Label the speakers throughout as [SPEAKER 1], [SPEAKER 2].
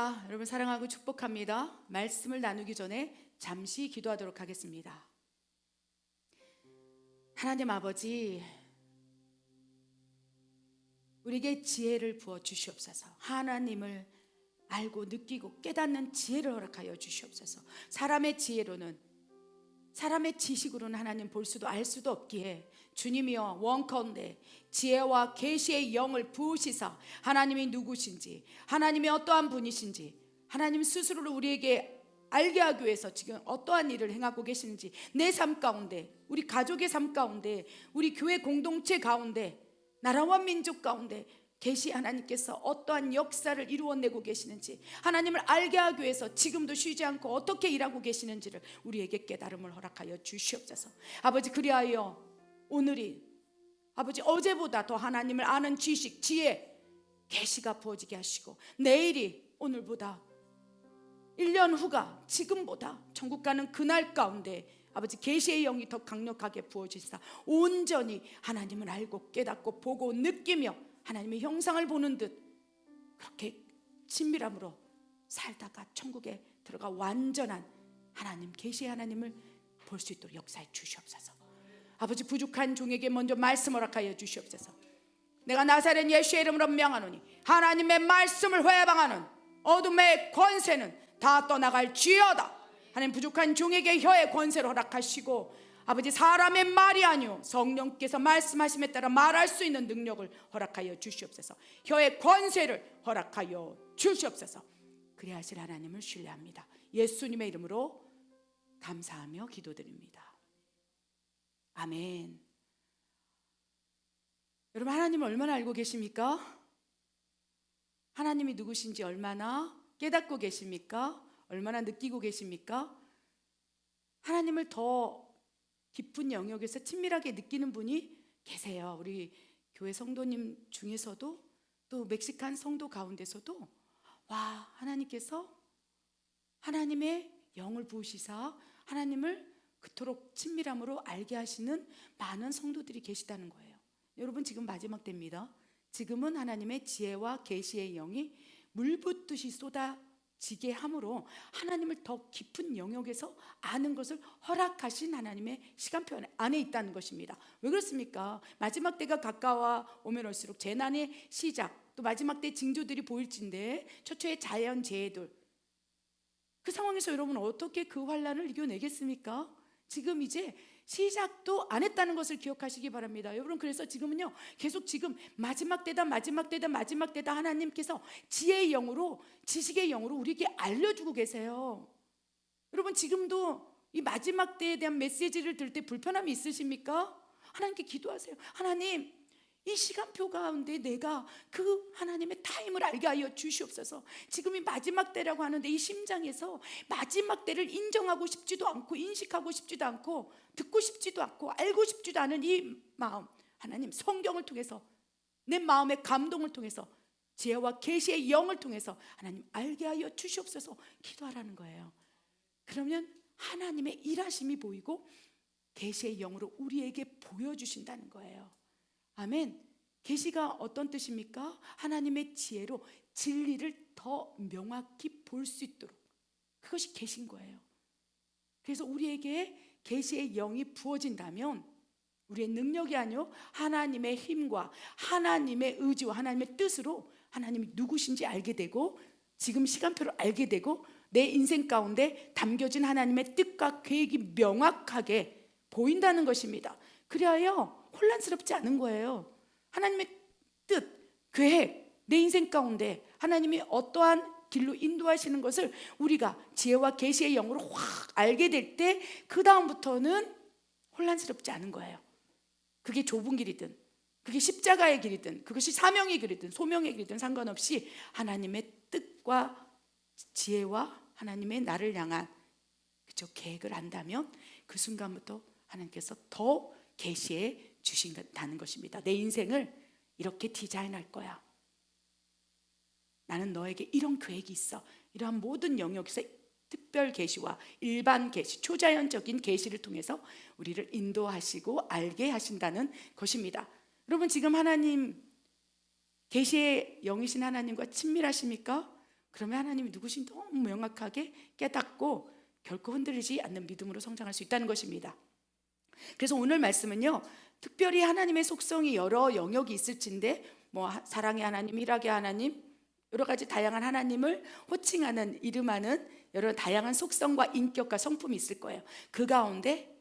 [SPEAKER 1] 할렐루야. 여러분 사랑하고 축복합니다. 말씀을 나누기 전에 잠시 기도하도록 하겠습니다. 하나님 아버지, 우리에게 지혜를 부어 주시옵소서. 하나님을 알고 느끼고 깨닫는 지혜를 허락하여 주시옵소서. 사람의 지혜로는, 사람의 지식으로는 하나님 볼 수도 알 수도 없기에 주님이여 원컨대 지혜와 계시의 영을 부으시사 하나님이 누구신지, 하나님이 어떠한 분이신지, 하나님 스스로를 우리에게 알게 하기 위해서 지금 어떠한 일을 행하고 계시는지, 내 삶 가운데, 우리 가족의 삶 가운데, 우리 교회 공동체 가운데, 나라와 민족 가운데 계시 하나님께서 어떠한 역사를 이루어내고 계시는지, 하나님을 알게 하기 위해서 지금도 쉬지 않고 어떻게 일하고 계시는지를 우리에게 깨달음을 허락하여 주시옵소서. 아버지, 그리하여 오늘이 아버지 어제보다 더 하나님을 아는 지식, 지혜, 계시가 부어지게 하시고, 내일이 오늘보다 1년 후가 지금보다 천국 가는 그날 가운데 아버지 계시의 영이 더 강력하게 부어지사 온전히 하나님을 알고 깨닫고 보고 느끼며 하나님의 형상을 보는 듯 그렇게 친밀함으로 살다가 천국에 들어가 완전한 하나님, 계시의 하나님을 볼 수 있도록 역사해 주시옵소서. 아버지, 부족한 종에게 먼저 말씀 허락하여 주시옵소서. 내가 나사렛 예수의 이름으로 명하노니 하나님의 말씀을 회방하는 어둠의 권세는 다 떠나갈지어다. 하나님, 부족한 종에게 혀의 권세를 허락하시고 아버지, 사람의 말이 아니오 성령께서 말씀하심에 따라 말할 수 있는 능력을 허락하여 주시옵소서. 혀의 권세를 허락하여 주시옵소서. 그래야 하실 하나님을 신뢰합니다. 예수님의 이름으로 감사하며 기도드립니다. 아멘. 여러분, 하나님을 얼마나 알고 계십니까? 하나님이 누구신지 얼마나 깨닫고 계십니까? 얼마나 느끼고 계십니까? 하나님을 더 깊은 영역에서 친밀하게 느끼는 분이 계세요. 우리 교회 성도님 중에서도, 또 멕시칸 성도 가운데서도 와, 하나님께서 하나님의 영을 부으시사 하나님을 그토록 친밀함으로 알게 하시는 많은 성도들이 계시다는 거예요. 여러분, 지금 마지막 때입니다. 지금은 하나님의 지혜와 계시의 영이 물붓듯이 쏟아지게 함으로 하나님을 더 깊은 영역에서 아는 것을 허락하신 하나님의 시간표 안에 있다는 것입니다. 왜 그렇습니까? 마지막 때가 가까워 오면 올수록 재난의 시작, 또 마지막 때 징조들이 보일진데 처처의 자연재해들, 그 상황에서 여러분 어떻게 그 환난을 이겨내겠습니까? 지금 이제 시작도 안 했다는 것을 기억하시기 바랍니다. 여러분, 그래서 지금은요, 계속 지금 마지막 때다, 마지막 때다, 마지막 때다 하나님께서 지혜의 영으로, 지식의 영으로 우리에게 알려주고 계세요. 여러분, 지금도 이 마지막 때에 대한 메시지를 들을 때 불편함이 있으십니까? 하나님께 기도하세요. 하나님, 이 시간표 가운데 내가 그 하나님의 타임을 알게 하여 주시옵소서. 지금이 마지막 때라고 하는데 이 심장에서 마지막 때를 인정하고 싶지도 않고, 인식하고 싶지도 않고, 듣고 싶지도 않고, 알고 싶지도 않은 이 마음, 하나님 성경을 통해서, 내 마음의 감동을 통해서, 지혜와 계시의 영을 통해서 하나님 알게 하여 주시옵소서 기도하라는 거예요. 그러면 하나님의 일하심이 보이고 계시의 영으로 우리에게 보여주신다는 거예요. 아멘. 계시가 어떤 뜻입니까? 하나님의 지혜로 진리를 더 명확히 볼 수 있도록, 그것이 계신 거예요. 그래서 우리에게 계시의 영이 부어진다면 우리의 능력이 아니요 하나님의 힘과 하나님의 의지와 하나님의 뜻으로 하나님이 누구신지 알게 되고, 지금 시간표를 알게 되고, 내 인생 가운데 담겨진 하나님의 뜻과 계획이 명확하게 보인다는 것입니다. 그래야 혼란스럽지 않은 거예요. 하나님의 뜻, 계획, 내 인생 가운데 하나님이 어떠한 길로 인도하시는 것을 우리가 지혜와 계시의 영으로 확 알게 될 때 그 다음부터는 혼란스럽지 않은 거예요. 그게 좁은 길이든, 그게 십자가의 길이든, 그것이 사명의 길이든 소명의 길이든 상관없이 하나님의 뜻과 지혜와 하나님의 나를 향한 그저 계획을 안다면 그 순간부터 하나님께서 더 계시해 주신다는 것입니다. 내 인생을 이렇게 디자인할 거야. 나는 너에게 이런 계획이 있어. 이러한 모든 영역에서 특별 계시와 일반 계시, 초자연적인 계시를 통해서 우리를 인도하시고 알게 하신다는 것입니다. 여러분, 지금 하나님 계시의 영이신 하나님과 친밀하십니까? 그러면 하나님이 누구신지 너무 명확하게 깨닫고 결코 흔들리지 않는 믿음으로 성장할 수 있다는 것입니다. 그래서 오늘 말씀은요, 특별히 하나님의 속성이 여러 영역이 있을진데 뭐 사랑의 하나님, 일하게 하나님, 여러 가지 다양한 하나님을 호칭하는, 이름하는 여러 다양한 속성과 인격과 성품이 있을 거예요. 그 가운데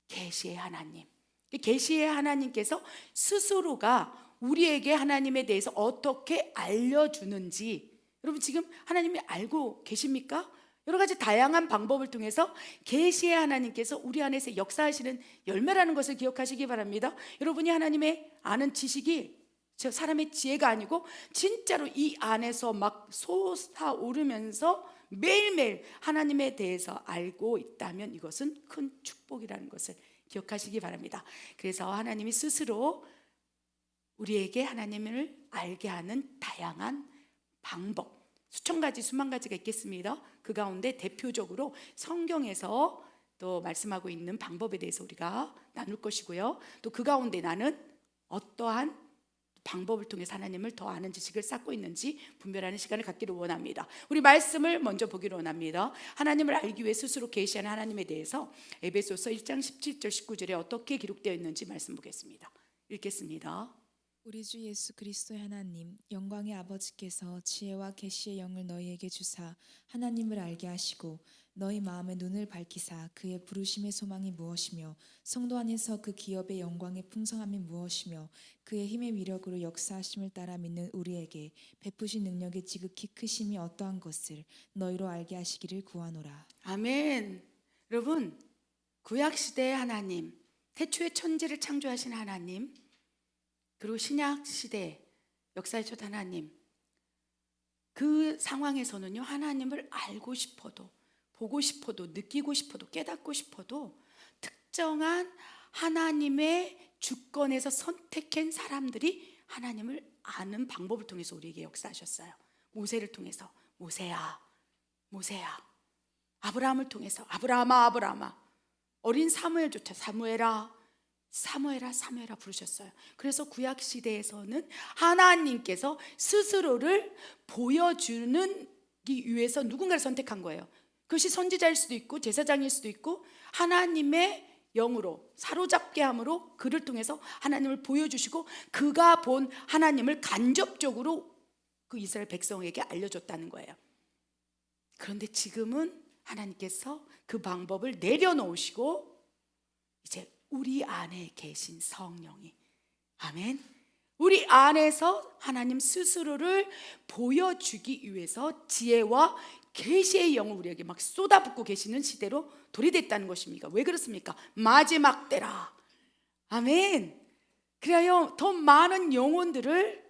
[SPEAKER 1] 계시의 하나님, 계시의 하나님께서 스스로가 우리에게 하나님에 대해서 어떻게 알려주는지, 여러분 지금 하나님이 알고 계십니까? 여러 가지 다양한 방법을 통해서 계시의 하나님께서 우리 안에서 역사하시는 열매라는 것을 기억하시기 바랍니다. 여러분이 하나님의 아는 지식이 저 사람의 지혜가 아니고 진짜로 이 안에서 막 솟아오르면서 매일매일 하나님에 대해서 알고 있다면 이것은 큰 축복이라는 것을 기억하시기 바랍니다. 그래서 하나님이 스스로 우리에게 하나님을 알게 하는 다양한 방법, 수천 가지 수만 가지가 있겠습니다. 그 가운데 대표적으로 성경에서 또 말씀하고 있는 방법에 대해서 우리가 나눌 것이고요, 또 그 가운데 나는 어떠한 방법을 통해서 하나님을 더 아는 지식을 쌓고 있는지 분별하는 시간을 갖기를 원합니다. 우리 말씀을 먼저 보기를 원합니다. 하나님을 알기 위해 스스로 계시하는 하나님에 대해서 에베소서 1장 17절 19절에 어떻게 기록되어 있는지 말씀 보겠습니다. 읽겠습니다.
[SPEAKER 2] 우리 주 예수 그리스도의 하나님 영광의 아버지께서 지혜와 계시의 영을 너희에게 주사 하나님을 알게 하시고 너희 마음의 눈을 밝히사 그의 부르심의 소망이 무엇이며 성도 안에서 그 기업의 영광의 풍성함이 무엇이며 그의 힘의 위력으로 역사하심을 따라 믿는 우리에게 베푸신 능력의 지극히 크심이 어떠한 것을 너희로 알게 하시기를 구하노라.
[SPEAKER 1] 아멘. 여러분, 구약시대의 하나님, 태초에 천지를 창조하신 하나님, 그리고 신약시대 역사의 하나님, 그 상황에서는요, 하나님을 알고 싶어도, 보고 싶어도, 느끼고 싶어도, 깨닫고 싶어도 특정한 하나님의 주권에서 선택한 사람들이 하나님을 아는 방법을 통해서 우리에게 역사하셨어요. 모세를 통해서 모세야, 모세야. 아브라함을 통해서 아브라함아, 아브라함아. 어린 사무엘조차 사무엘아, 사무엘아, 사무엘아 부르셨어요. 그래서 구약시대에서는 하나님께서 스스로를 보여주는 위해서 누군가를 선택한 거예요. 그것이 선지자일 수도 있고 제사장일 수도 있고 하나님의 영으로 사로잡게 함으로 그를 통해서 하나님을 보여주시고 그가 본 하나님을 간접적으로 그 이스라엘 백성에게 알려줬다는 거예요. 그런데 지금은 하나님께서 그 방법을 내려놓으시고 이제 우리 안에 계신 성령이, 아멘, 우리 안에서 하나님 스스로를 보여주기 위해서 지혜와 계시의 영을 우리에게 막 쏟아붓고 계시는 시대로 도래됐다는 것입니까? 왜 그렇습니까? 마지막 때라. 아멘. 그래야 더 많은 영혼들을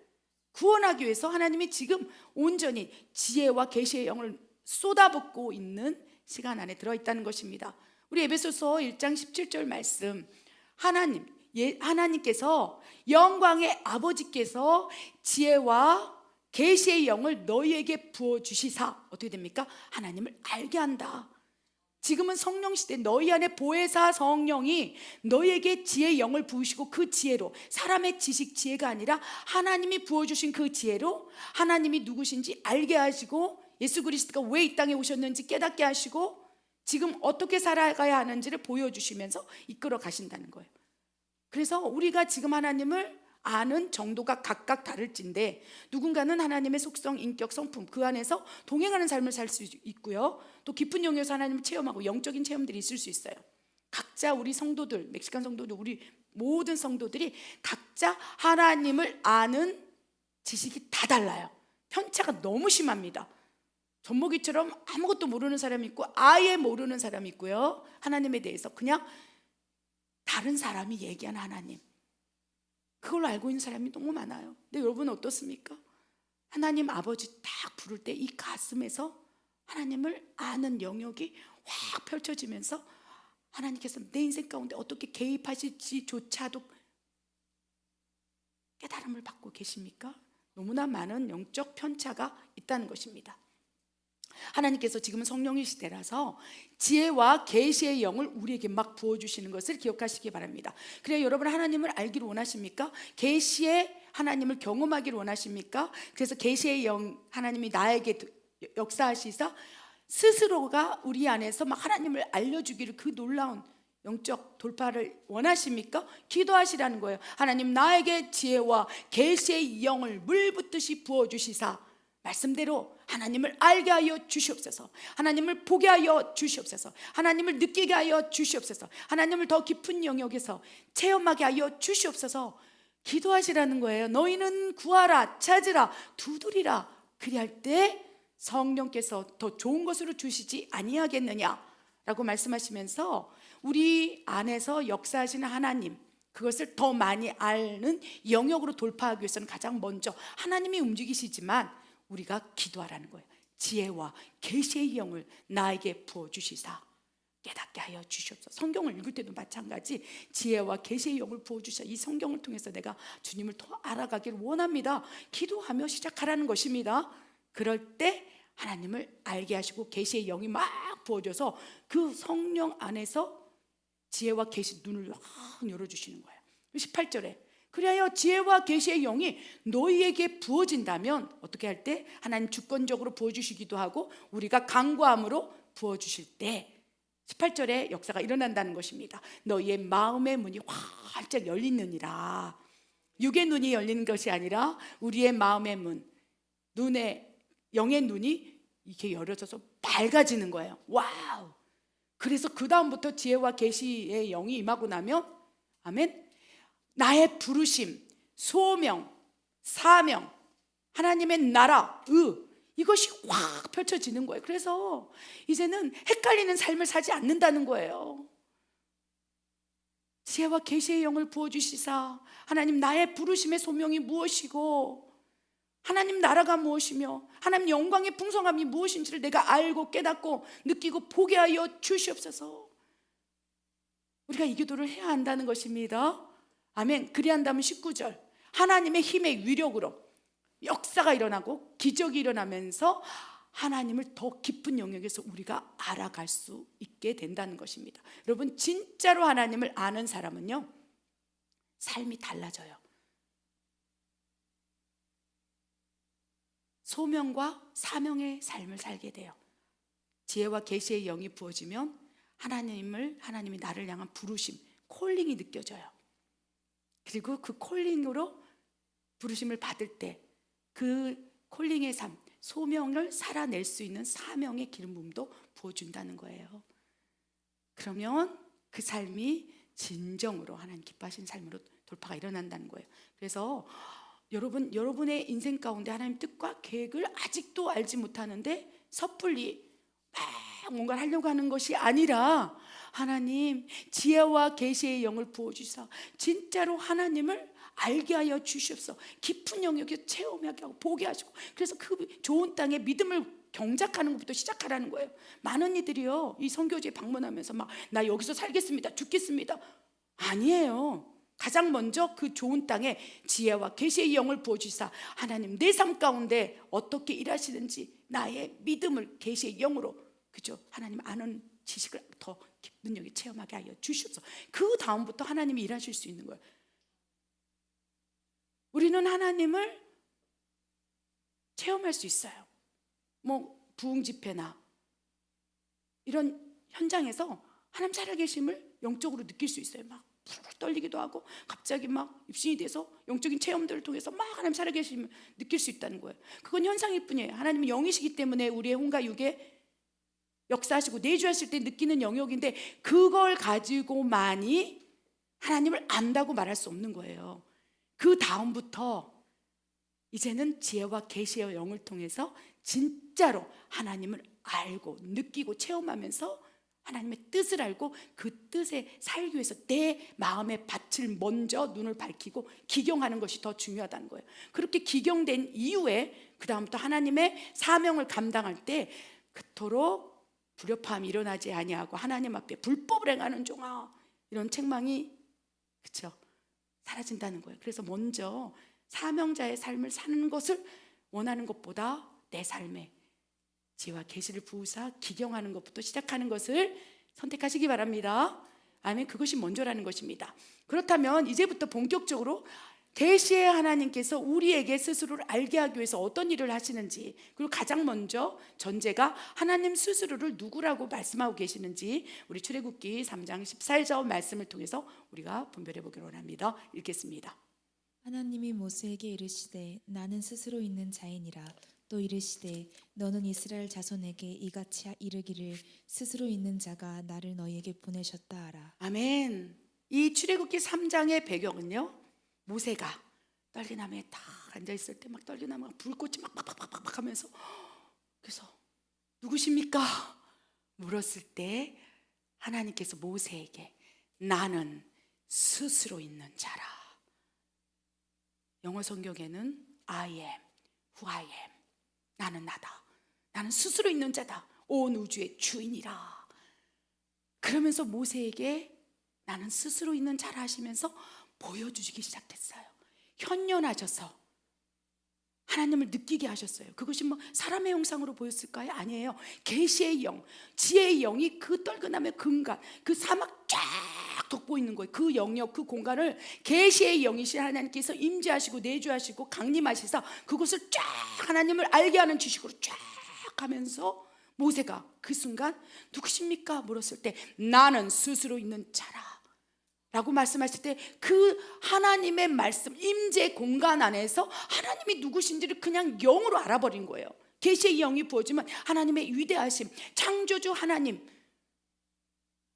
[SPEAKER 1] 구원하기 위해서 하나님이 지금 온전히 지혜와 계시의 영을 쏟아붓고 있는 시간 안에 들어있다는 것입니다. 우리 에베소서 1장 17절 말씀, 하나님께서 영광의 아버지께서 지혜와 계시의 영을 너희에게 부어주시사 어떻게 됩니까? 하나님을 알게 한다. 지금은 성령 시대, 너희 안에 보혜사 성령이 너희에게 지혜의 영을 부으시고 그 지혜로, 사람의 지식 지혜가 아니라 하나님이 부어주신 그 지혜로 하나님이 누구신지 알게 하시고 예수 그리스도가 왜 이 땅에 오셨는지 깨닫게 하시고 지금 어떻게 살아가야 하는지를 보여주시면서 이끌어 가신다는 거예요. 그래서 우리가 지금 하나님을 아는 정도가 각각 다를진데 누군가는 하나님의 속성, 인격, 성품 그 안에서 동행하는 삶을 살 수 있고요, 또 깊은 영역에서 하나님을 체험하고 영적인 체험들이 있을 수 있어요. 각자 우리 성도들, 멕시칸 성도들, 우리 모든 성도들이 각자 하나님을 아는 지식이 다 달라요. 편차가 너무 심합니다. 젖먹이처럼 아무것도 모르는 사람이 있고 아예 모르는 사람이 있고요, 하나님에 대해서 그냥 다른 사람이 얘기한 하나님, 그걸 알고 있는 사람이 너무 많아요. 근데 여러분은 어떻습니까? 하나님 아버지 딱 부를 때 이 가슴에서 하나님을 아는 영역이 확 펼쳐지면서 하나님께서 내 인생 가운데 어떻게 개입하실지조차도 깨달음을 받고 계십니까? 너무나 많은 영적 편차가 있다는 것입니다. 하나님께서 지금은 성령의 시대라서 지혜와 계시의 영을 우리에게 막 부어주시는 것을 기억하시기 바랍니다. 그래야 여러분 하나님을 알기를 원하십니까? 계시의 하나님을 경험하기를 원하십니까? 그래서 계시의 영, 하나님이 나에게 역사하시사 스스로가 우리 안에서 막 하나님을 알려주기를, 그 놀라운 영적 돌파를 원하십니까? 기도하시라는 거예요. 하나님, 나에게 지혜와 계시의 영을 물붓듯이 부어주시사 말씀대로 하나님을 알게 하여 주시옵소서. 하나님을 보게 하여 주시옵소서. 하나님을 느끼게 하여 주시옵소서. 하나님을 더 깊은 영역에서 체험하게 하여 주시옵소서. 기도하시라는 거예요. 너희는 구하라, 찾으라, 두드리라. 그리할 때 성령께서 더 좋은 것으로 주시지 아니하겠느냐라고 말씀하시면서 우리 안에서 역사하시는 하나님, 그것을 더 많이 아는 영역으로 돌파하기 위해서는 가장 먼저 하나님이 움직이시지만 우리가 기도하라는 거예요. 지혜와 계시의 영을 나에게 부어주시사 깨닫게 하여 주시옵소서. 성경을 읽을 때도 마찬가지, 지혜와 계시의 영을 부어주시사. 이 성경을 통해서 내가 주님을 더 알아가기를 원합니다. 기도하며 시작하라는 것입니다. 그럴 때 하나님을 알게 하시고 계시의 영이 막 부어져서 그 성령 안에서 지혜와 계시 눈을 확 열어주시는 거예요. 18절에 그리하여 지혜와 계시의 영이 너희에게 부어진다면, 어떻게 할 때? 하나님 주권적으로 부어주시기도 하고 우리가 간구함으로 부어주실 때 18절에 역사가 일어난다는 것입니다. 너희의 마음의 문이 활짝 열리느니라. 육의 눈이 열리는 것이 아니라 우리의 마음의 문, 눈의 영의 눈이 이렇게 열어져서 밝아지는 거예요. 와우! 그래서 그 다음부터 지혜와 계시의 영이 임하고 나면, 아멘, 나의 부르심, 소명, 사명, 하나님의 나라, 이것이 확 펼쳐지는 거예요. 그래서 이제는 헷갈리는 삶을 살지 않는다는 거예요. 지혜와 계시의 영을 부어주시사 하나님, 나의 부르심의 소명이 무엇이고 하나님 나라가 무엇이며 하나님 영광의 풍성함이 무엇인지를 내가 알고 깨닫고 느끼고 보게 하여 주시옵소서. 우리가 이 기도를 해야 한다는 것입니다. 아멘. 그리한다면 19절, 하나님의 힘의 위력으로 역사가 일어나고 기적이 일어나면서 하나님을 더 깊은 영역에서 우리가 알아갈 수 있게 된다는 것입니다. 여러분, 진짜로 하나님을 아는 사람은요, 삶이 달라져요. 소명과 사명의 삶을 살게 돼요. 지혜와 계시의 영이 부어지면 하나님이 나를 향한 부르심, 콜링이 느껴져요. 그리고 그 콜링으로 부르심을 받을 때 그 콜링의 삶, 소명을 살아낼 수 있는 사명의 기름 부음도 부어준다는 거예요. 그러면 그 삶이 진정으로 하나님 기뻐하시는 삶으로 돌파가 일어난다는 거예요. 그래서 여러분의 인생 가운데 하나님 뜻과 계획을 아직도 알지 못하는데 섣불리 막 뭔가를 하려고 하는 것이 아니라, 하나님 지혜와 계시의 영을 부어주셔서 진짜로 하나님을 알게 하여 주시옵소서. 깊은 영역에 체험하게 하고 보게 하시고, 그래서 그 좋은 땅에 믿음을 경작하는 것부터 시작하라는 거예요. 많은 이들이요, 이 선교지에 방문하면서 막 나 여기서 살겠습니다, 죽겠습니다. 아니에요. 가장 먼저 그 좋은 땅에 지혜와 계시의 영을 부어주시사 하나님 내 삶 가운데 어떻게 일하시는지 나의 믿음을 계시의 영으로, 그죠? 하나님 아는 지식을 더 깊은 영역에 체험하게 하여 주시옵소서. 그 다음부터 하나님이 일하실 수 있는 거예요. 우리는 하나님을 체험할 수 있어요. 뭐 부흥 집회나 이런 현장에서 하나님 살아계심을 영적으로 느낄 수 있어요. 막 푸르르 떨리기도 하고 갑자기 막 입신이 돼서 영적인 체험들을 통해서 막 하나님 살아계심을 느낄 수 있다는 거예요. 그건 현상일 뿐이에요. 하나님은 영이시기 때문에 우리의 혼과 육에 역사하시고 내주하실 때 느끼는 영역인데, 그걸 가지고만이 하나님을 안다고 말할 수 없는 거예요. 그 다음부터 이제는 지혜와 계시의 영을 통해서 진짜로 하나님을 알고 느끼고 체험하면서 하나님의 뜻을 알고 그 뜻에 살기 위해서 내 마음의 밭을 먼저 눈을 밝히고 기경하는 것이 더 중요하다는 거예요. 그렇게 기경된 이후에 그 다음부터 하나님의 사명을 감당할 때 그토록 불협화음이 일어나지 아니하고 하나님 앞에 불법을 행하는 종아, 이런 책망이, 그렇죠, 사라진다는 거예요. 그래서 먼저 사명자의 삶을 사는 것을 원하는 것보다 내 삶에 지혜와 계시를 부으사 기경하는 것부터 시작하는 것을 선택하시기 바랍니다. 아멘. 그것이 먼저라는 것입니다. 그렇다면 이제부터 본격적으로 계시의 하나님께서 우리에게 스스로를 알게 하기 위해서 어떤 일을 하시는지, 그리고 가장 먼저 전제가 하나님 스스로를 누구라고 말씀하고 계시는지 우리 출애굽기 3장 14절 말씀을 통해서 우리가 분별해 보기로 합니다. 읽겠습니다.
[SPEAKER 2] 하나님이 모세에게 이르시되 나는 스스로 있는 자이니라. 또 이르시되 너는 이스라엘 자손에게 이같이 이르기를 스스로 있는 자가 나를 너희에게 보내셨다 하라.
[SPEAKER 1] 아멘. 이 출애굽기 3장의 배경은요, 모세가 떨기나무에 딱 앉아있을 때 막 떨기나무가 불꽃이 막 하면서, 그래서 누구십니까? 물었을 때 하나님께서 모세에게 나는 스스로 있는 자라. 영어 성경에는 I am who I am. 나는 나다. 나는 스스로 있는 자다. 온 우주의 주인이라. 그러면서 모세에게 나는 스스로 있는 자라 하시면서 보여주시기 시작했어요. 현연하셔서 하나님을 느끼게 하셨어요. 그것이 뭐 사람의 형상으로 보였을까요? 아니에요. 계시의 영, 지혜의 영이 그 떨그남의 근간, 그 사막 쫙 덮고 있는 거예요. 그 영역, 그 공간을 계시의 영이신 하나님께서 임재하시고 내주하시고 강림하시사 그곳을 쫙 하나님을 알게 하는 지식으로 쫙 하면서 모세가 그 순간 누구십니까? 물었을 때 나는 스스로 있는 자라 라고 말씀하실 때 그 하나님의 말씀, 임재 공간 안에서 하나님이 누구신지를 그냥 영으로 알아버린 거예요. 계시의 영이 부어지면 하나님의 위대하심, 창조주 하나님,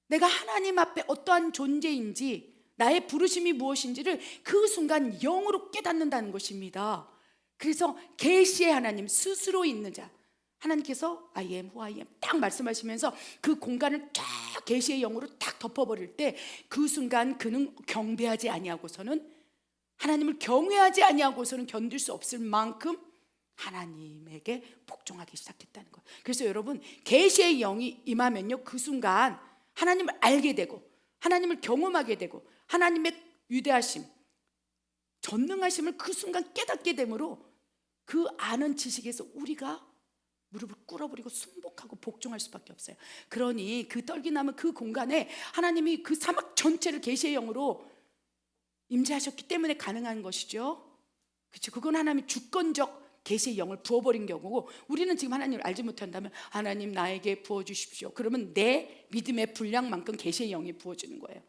[SPEAKER 1] 내가 하나님 앞에 어떠한 존재인지, 나의 부르심이 무엇인지를 그 순간 영으로 깨닫는다는 것입니다. 그래서 계시의 하나님, 스스로 있는 자, 하나님께서 I am who I am 딱 말씀하시면서 그 공간을 쫙 계시의 영으로 딱 덮어버릴 때 그 순간 그는 경배하지 아니하고서는, 하나님을 경외하지 아니하고서는 견딜 수 없을 만큼 하나님에게 복종하기 시작했다는 거예요. 그래서 여러분, 계시의 영이 임하면요, 그 순간 하나님을 알게 되고 하나님을 경험하게 되고 하나님의 위대하심, 전능하심을 그 순간 깨닫게 되므로 그 아는 지식에서 우리가 무릎을 꿇어버리고 순복하고 복종할 수밖에 없어요. 그러니 그 떨기나무 그 공간에 하나님이 그 사막 전체를 계시의 영으로 임재하셨기 때문에 가능한 것이죠. 그렇죠? 그건 하나님의 주권적 계시의 영을 부어버린 경우고, 우리는 지금 하나님을 알지 못한다면 하나님 나에게 부어주십시오. 그러면 내 믿음의 분량만큼 계시의 영이 부어주는 거예요.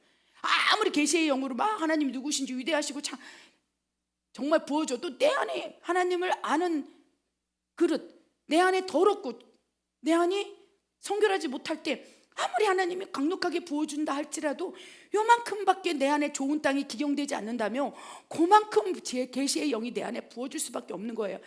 [SPEAKER 1] 아무리 계시의 영으로 막 하나님이 누구신지 위대하시고 참 정말 부어줘도 내 안에 하나님을 아는 그릇, 내 안에 더럽고 내 안이 성결하지 못할 때 아무리 하나님이 강력하게 부어준다 할지라도 요만큼밖에 내 안에 좋은 땅이 기경되지 않는다면 그만큼 제 계시의 영이 내 안에 부어줄 수밖에 없는 거예요.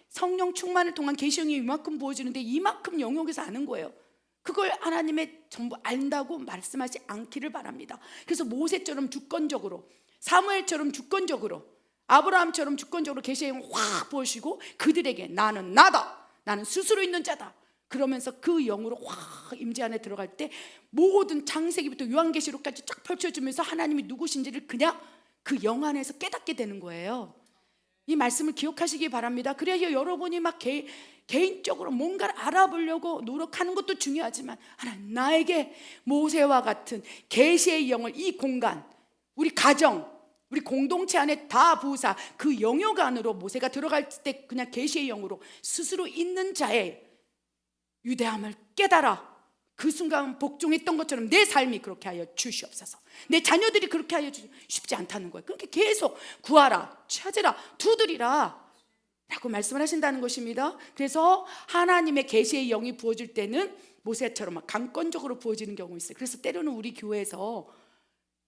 [SPEAKER 1] 성령 충만을 통한 계시의 영이 이만큼 부어지는데 이만큼 영역에서 아는 거예요. 그걸 하나님의 전부 안다고 말씀하지 않기를 바랍니다. 그래서 모세처럼 주권적으로, 사무엘처럼 주권적으로, 아브라함처럼 주권적으로 계시의 영을 확 부으시고 그들에게 나는 나다, 나는 스스로 있는 자다, 그러면서 그 영으로 확 임재 안에 들어갈 때 모든 창세기부터 요한계시록까지 쫙 펼쳐주면서 하나님이 누구신지를 그냥 그 영 안에서 깨닫게 되는 거예요. 이 말씀을 기억하시기 바랍니다. 그래야 여러분이 막 개인적으로 뭔가를 알아보려고 노력하는 것도 중요하지만 하나님 나에게 모세와 같은 계시의 영을 이 공간, 우리 가정, 우리 공동체 안에 다 부으사 그 영역 안으로 모세가 들어갈 때 그냥 계시의 영으로 스스로 있는 자의 위대함을 깨달아 그 순간 복종했던 것처럼 내 삶이 그렇게 하여 주시옵소서. 내 자녀들이 그렇게 하여 주시 쉽지 않다는 거예요. 그러니까 계속 구하라, 찾으라, 두드리라 라고 말씀을 하신다는 것입니다. 그래서 하나님의 계시의 영이 부어질 때는 모세처럼 막 강권적으로 부어지는 경우 있어요. 그래서 때로는 우리 교회에서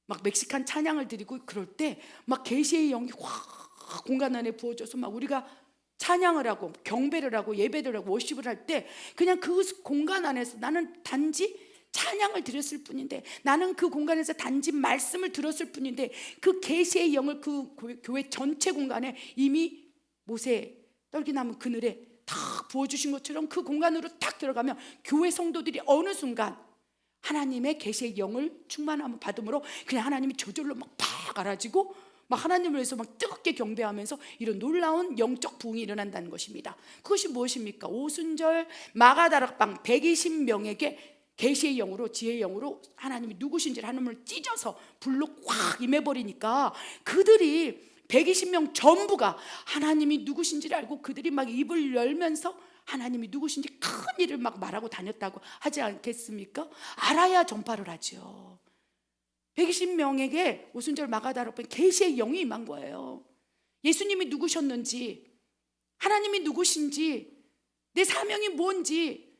[SPEAKER 1] 막 멕시칸 찬양을 드리고 그럴 때 막 계시의 영이 확 공간 안에 부어져서 막 우리가 찬양을 하고 경배를 하고 예배를 하고 워십을 할 때 그냥 그 공간 안에서 나는 단지 찬양을 드렸을 뿐인데, 나는 그 공간에서 단지 말씀을 들었을 뿐인데 그 계시의 영을 그 교회 전체 공간에 이미 모세 떨기나무 그늘에 다 부어주신 것처럼 그 공간으로 딱 들어가면 교회 성도들이 어느 순간 하나님의 계시의 영을 충만함을 받음으로 그냥 하나님이 저절로 막 팍 알아지고 막 하나님을 위해서 막 뜨겁게 경배하면서 이런 놀라운 영적 부흥이 일어난다는 것입니다. 그것이 무엇입니까? 오순절 마가다락방 120명에게 계시의 영으로, 지혜의 영으로 하나님이 누구신지를 하나님을 찢어서 불로 확 임해버리니까 그들이 120명 전부가 하나님이 누구신지를 알고 그들이 막 입을 열면서 하나님이 누구신지 큰 일을 막 말하고 다녔다고 하지 않겠습니까? 알아야 전파를 하죠. 120명에게 오순절 마가다락방 계시의 영이 임한 거예요. 예수님이 누구셨는지, 하나님이 누구신지, 내 사명이 뭔지.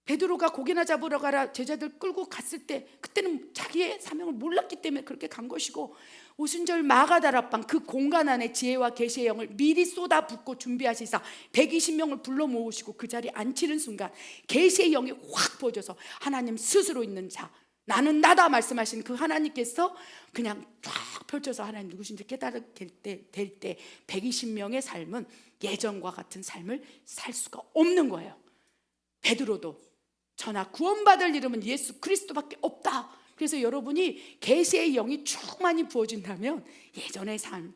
[SPEAKER 1] 베드로가 고기나 잡으러 가라 제자들 끌고 갔을 때 그때는 자기의 사명을 몰랐기 때문에 그렇게 간 것이고, 오순절 마가다락방 그 공간 안에 지혜와 계시의 영을 미리 쏟아붓고 준비하시사 120명을 불러 모으시고 그 자리에 앉히는 순간 계시의 영이 확 부어져서 하나님 스스로 있는 자, 나는 나다 말씀하신 그 하나님께서 그냥 쫙 펼쳐서 하나님 누구신지 깨달게 될 때 120명의 삶은 예전과 같은 삶을 살 수가 없는 거예요. 베드로도 저나 구원받을 이름은 예수 그리스도밖에 없다. 그래서 여러분이 계시의 영이 충만히 부어진다면 예전의 삶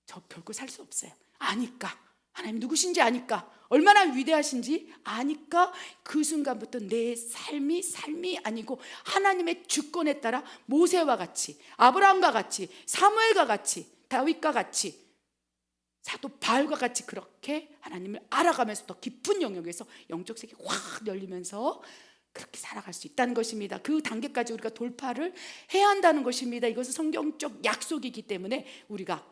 [SPEAKER 1] 저 결코 살 수 없어요. 아니까, 하나님 누구신지 아니까, 얼마나 위대하신지 아니까 그 순간부터 내 삶이 아니고 하나님의 주권에 따라 모세와 같이, 아브라함과 같이, 사무엘과 같이, 다윗과 같이, 사도 바울과 같이 그렇게 하나님을 알아가면서 더 깊은 영역에서 영적 세계 확 열리면서 그렇게 살아갈 수 있다는 것입니다. 그 단계까지 우리가 돌파를 해야 한다는 것입니다. 이것은 성경적 약속이기 때문에 우리가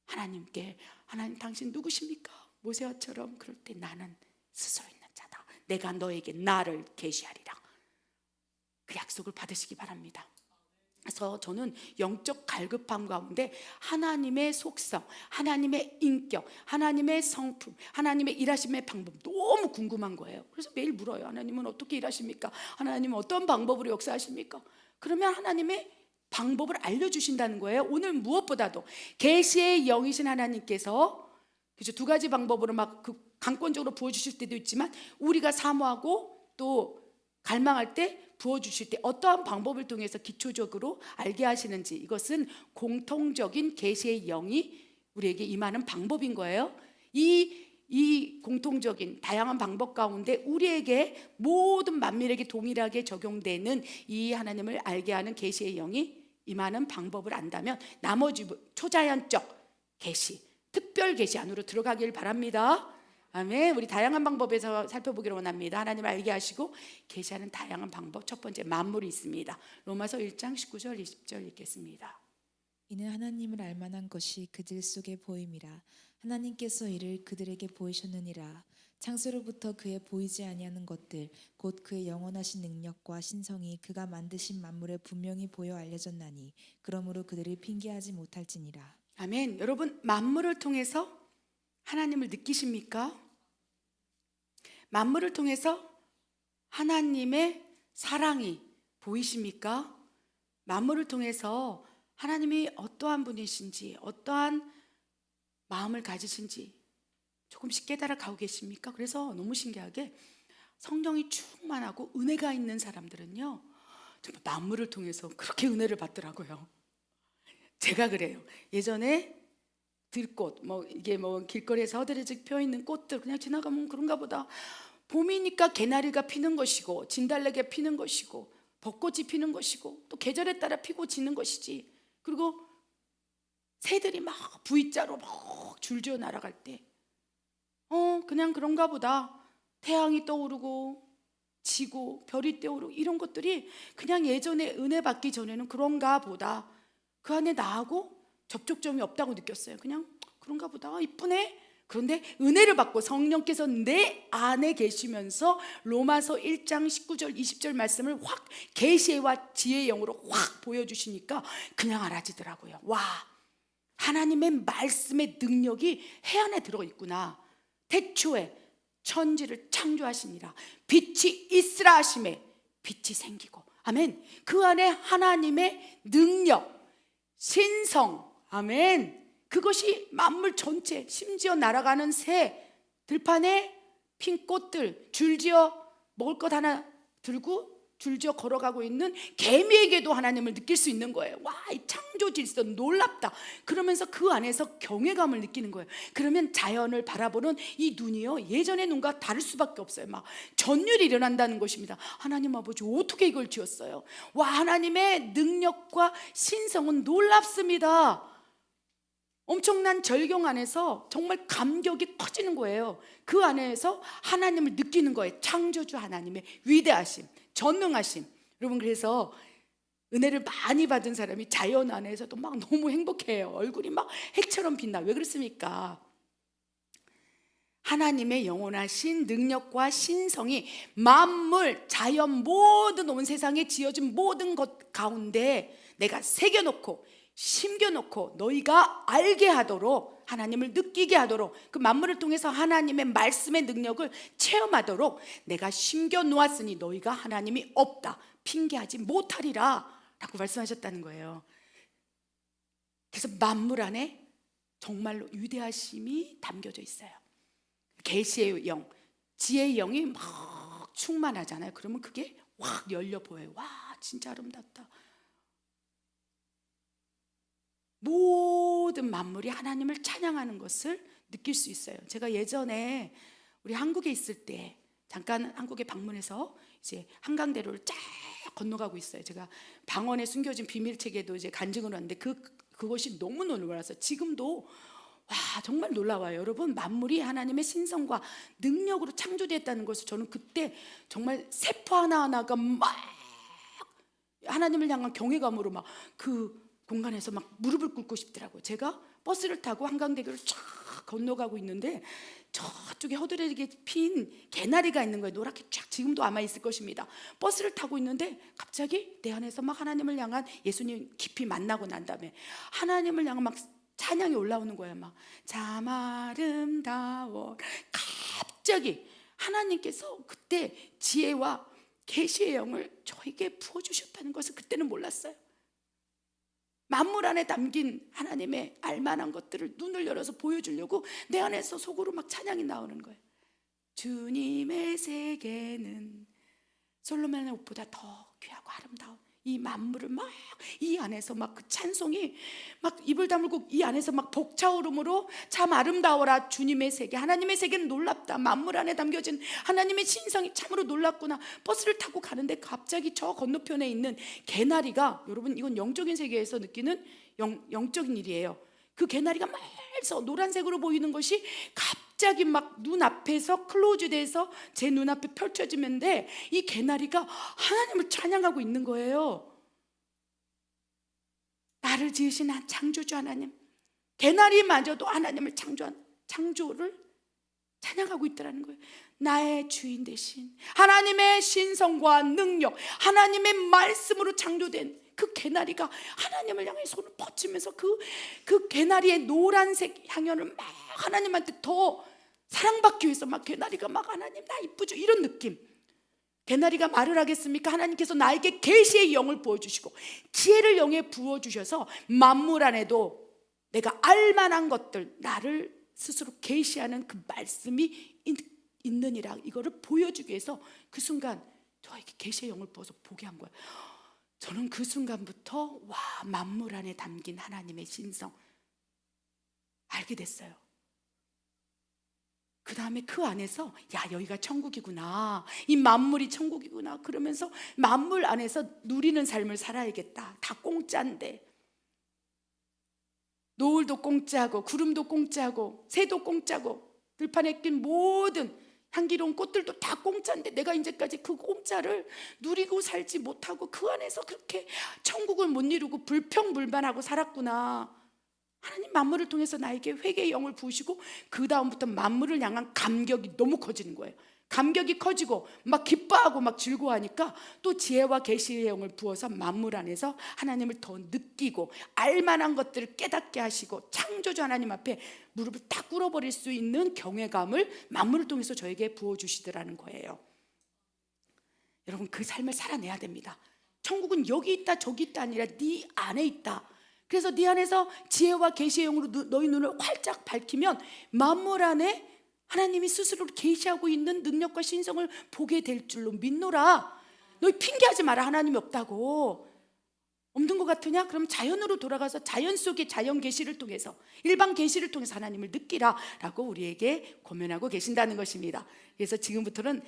[SPEAKER 1] 하나님께, 하나님 당신 누구십니까? 모세와처럼 그럴 때 나는 스스로 있는 자다. 내가 너에게 나를 계시하리라. 그 약속을 받으시기 바랍니다. 그래서 저는 영적 갈급함 가운데 하나님의 속성, 하나님의 인격, 하나님의 성품, 하나님의 일하심의 방법 너무 궁금한 거예요. 그래서 매일 물어요. 하나님은 어떻게 일하십니까? 하나님은 어떤 방법으로 역사하십니까? 그러면 하나님의 방법을 알려주신다는 거예요. 오늘 무엇보다도 계시의 영이신 하나님께서 그죠, 두 가지 방법으로 막 그 강권적으로 부어주실 때도 있지만 우리가 사모하고 또 갈망할 때 부어주실 때 어떠한 방법을 통해서 기초적으로 알게 하시는지, 이것은 공통적인 계시의 영이 우리에게 임하는 방법인 거예요. 이 공통적인 다양한 방법 가운데 우리에게 모든 만민에게 동일하게 적용되는 이 하나님을 알게 하는 계시의 영이 임하는 방법을 안다면 나머지 초자연적 계시, 특별 계시 안으로 들어가길 바랍니다. 아멘. 우리 다양한 방법에서 살펴보기를 원합니다. 하나님을 알게 하시고 계시하는 다양한 방법, 첫 번째 만물이 있습니다. 로마서 1장 19절 20절 읽겠습니다.
[SPEAKER 2] 이는 하나님을 알만한 것이 그들 속에 보임이라. 하나님께서 이를 그들에게 보이셨느니라. 창세로부터 그의 보이지 아니하는 것들 곧 그의 영원하신 능력과 신성이 그가 만드신 만물에 분명히 보여 알려졌나니 그러므로 그들이 핑계하지 못할지니라.
[SPEAKER 1] 아멘. 여러분, 만물을 통해서 하나님을 느끼십니까? 만물을 통해서 하나님의 사랑이 보이십니까? 만물을 통해서 하나님이 어떠한 분이신지, 어떠한 마음을 가지신지 조금씩 깨달아 가고 계십니까? 그래서 너무 신기하게 성령이 충만하고 은혜가 있는 사람들은요, 정말 만물을 통해서 그렇게 은혜를 받더라고요. 제가 그래요. 예전에 들꽃, 이게 길거리에서 허드레직 펴 있는 꽃들 그냥 지나가면 그런가 보다. 봄이니까 개나리가 피는 것이고 진달래가 피는 것이고 벚꽃이 피는 것이고 또 계절에 따라 피고 지는 것이지. 그리고 새들이 막 V자로 막 줄지어 날아갈 때 그냥 그런가 보다. 태양이 떠오르고 지고 별이 떠오르고 이런 것들이 그냥 예전에 은혜 받기 전에는 그런가 보다. 그 안에 나하고 접촉점이 없다고 느꼈어요. 그냥 그런가 보다. 이쁘네. 그런데 은혜를 받고 성령께서 내 안에 계시면서 로마서 1장 19절 20절 말씀을 확 계시와 지혜의 영으로 확 보여주시니까 그냥 알아지더라고요. 와, 하나님의 말씀의 능력이 해 안에 들어 있구나. 태초에 천지를 창조하시니라 빛이 있으라 하심에 빛이 생기고, 아멘. 그 안에 하나님의 능력, 신성, 아멘. 그것이 만물 전체, 심지어 날아가는 새, 들판에 핀 꽃들, 줄지어 먹을 것 하나 들고 줄지어 걸어가고 있는 개미에게도 하나님을 느낄 수 있는 거예요. 와, 이 창조 질서 놀랍다. 그러면서 그 안에서 경외감을 느끼는 거예요. 그러면 자연을 바라보는 이 눈이요, 예전의 눈과 다를 수밖에 없어요. 막 전율이 일어난다는 것입니다. 하나님 아버지 어떻게 이걸 지었어요? 와, 하나님의 능력과 신성은 놀랍습니다. 엄청난 절경 안에서 정말 감격이 커지는 거예요. 그 안에서 하나님을 느끼는 거예요. 창조주 하나님의 위대하심, 전능하심. 여러분, 그래서 은혜를 많이 받은 사람이 자연 안에서도 막 너무 행복해요. 얼굴이 막 해처럼 빛나. 왜 그렇습니까? 하나님의 영원하신 능력과 신성이 만물, 자연 모든 온 세상에 지어진 모든 것 가운데 내가 새겨놓고 심겨놓고 너희가 알게 하도록, 하나님을 느끼게 하도록, 그 만물을 통해서 하나님의 말씀의 능력을 체험하도록 내가 심겨놓았으니 너희가 하나님이 없다 핑계하지 못하리라 라고 말씀하셨다는 거예요. 그래서 만물 안에 정말로 위대하심이 담겨져 있어요. 계시의 영, 지혜의 영이 막 충만하잖아요. 그러면 그게 확 열려 보여요. 와, 진짜 아름답다. 모든 만물이 하나님을 찬양하는 것을 느낄 수 있어요. 제가 예전에 우리 한국에 있을 때 잠깐 한국에 방문해서 이제 한강대로를 쫙 건너가고 있어요. 제가 방언에 숨겨진 비밀책에도 이제 간증을 하는데 그것이 너무 놀라워서 지금도 와, 정말 놀라워요. 여러분, 만물이 하나님의 신성과 능력으로 창조됐다는 것을 저는 그때 정말 세포 하나하나가 막 하나님을 향한 경외감으로 막 그 공간에서 막 무릎을 꿇고 싶더라고요. 제가 버스를 타고 한강대교를 쫙 건너가고 있는데 저쪽에 허드레게 핀 개나리가 있는 거예요. 노랗게 쫙. 지금도 아마 있을 것입니다. 버스를 타고 있는데 갑자기 내 안에서 막 하나님을 향한, 예수님 깊이 만나고 난 다음에 하나님을 향한 막 찬양이 올라오는 거예요. 막 참 아름다워. 갑자기 하나님께서 그때 지혜와 계시의 영을 저에게 부어주셨다는 것을 그때는 몰랐어요. 만물 안에 담긴 하나님의 알만한 것들을 눈을 열어서 보여주려고 내 안에서 속으로 막 찬양이 나오는 거예요. 주님의 세계는 솔로몬의 옷보다 더 귀하고 아름다운 이 만물을 막 이 안에서 막 그 찬송이 막 입을 다물고 이 안에서 막 벅차오름으로 참 아름다워라. 주님의 세계, 하나님의 세계는 놀랍다. 만물 안에 담겨진 하나님의 신성이 참으로 놀랍구나. 버스를 타고 가는데 갑자기 저 건너편에 있는 개나리가, 여러분 이건 영적인 세계에서 느끼는 영적인 일이에요. 그 개나리가 말서 노란색으로 보이는 것이 갑자기 막 눈앞에서 클로즈돼서 제 눈앞에 펼쳐지는데 이 개나리가 하나님을 찬양하고 있는 거예요. 나를 지으신 한 창조주 하나님, 개나리마저도 하나님을 창조를 찬양하고 있다는 거예요. 나의 주인 되신 하나님의 신성과 능력, 하나님의 말씀으로 창조된 그 개나리가 하나님을 향해 손을 뻗치면서 그 개나리의 노란색 향연을 막 하나님한테 더 사랑받기 위해서 막 개나리가 막 하나님 나 이쁘죠 이런 느낌. 개나리가 말을 하겠습니까? 하나님께서 나에게 계시의 영을 부어주시고 지혜를 영에 부어주셔서 만물 안에도 내가 알만한 것들, 나를 스스로 계시하는 그 말씀이 있느니라, 이거를 보여주기 위해서 그 순간 저에게 계시의 영을 부어서 보게 한 거예요. 저는 그 순간부터 와, 만물 안에 담긴 하나님의 신성 알게 됐어요. 그 다음에 그 안에서 야, 여기가 천국이구나, 이 만물이 천국이구나 그러면서 만물 안에서 누리는 삶을 살아야겠다. 다 공짜인데, 노을도 공짜고 구름도 공짜고 새도 공짜고 들판에 낀 모든 향기로운 꽃들도 다 공짜인데 내가 이제까지 그 공짜를 누리고 살지 못하고 그 안에서 그렇게 천국을 못 이루고 불평불만하고 살았구나. 하나님 만물을 통해서 나에게 회개의 영을 부으시고 그 다음부터 만물을 향한 감격이 너무 커지는 거예요. 감격이 커지고 막 기뻐하고 막 즐거워하니까 또 지혜와 계시의 영을 부어서 만물 안에서 하나님을 더 느끼고 알만한 것들을 깨닫게 하시고 창조주 하나님 앞에 무릎을 딱 꿇어버릴 수 있는 경외감을 만물을 통해서 저에게 부어주시더라는 거예요. 여러분, 그 삶을 살아내야 됩니다. 천국은 여기 있다 저기 있다 아니라 네 안에 있다. 그래서 네 안에서 지혜와 계시의 영으로 너희 눈을 활짝 밝히면 만물 안에 하나님이 스스로 계시하고 있는 능력과 신성을 보게 될 줄로 믿노라. 너희 핑계하지 마라. 하나님이 없다고. 없는 것 같으냐? 그럼 자연으로 돌아가서 자연 속의 자연 계시를 통해서, 일반 계시를 통해서 하나님을 느끼라 라고 우리에게 권면하고 계신다는 것입니다. 그래서 지금부터는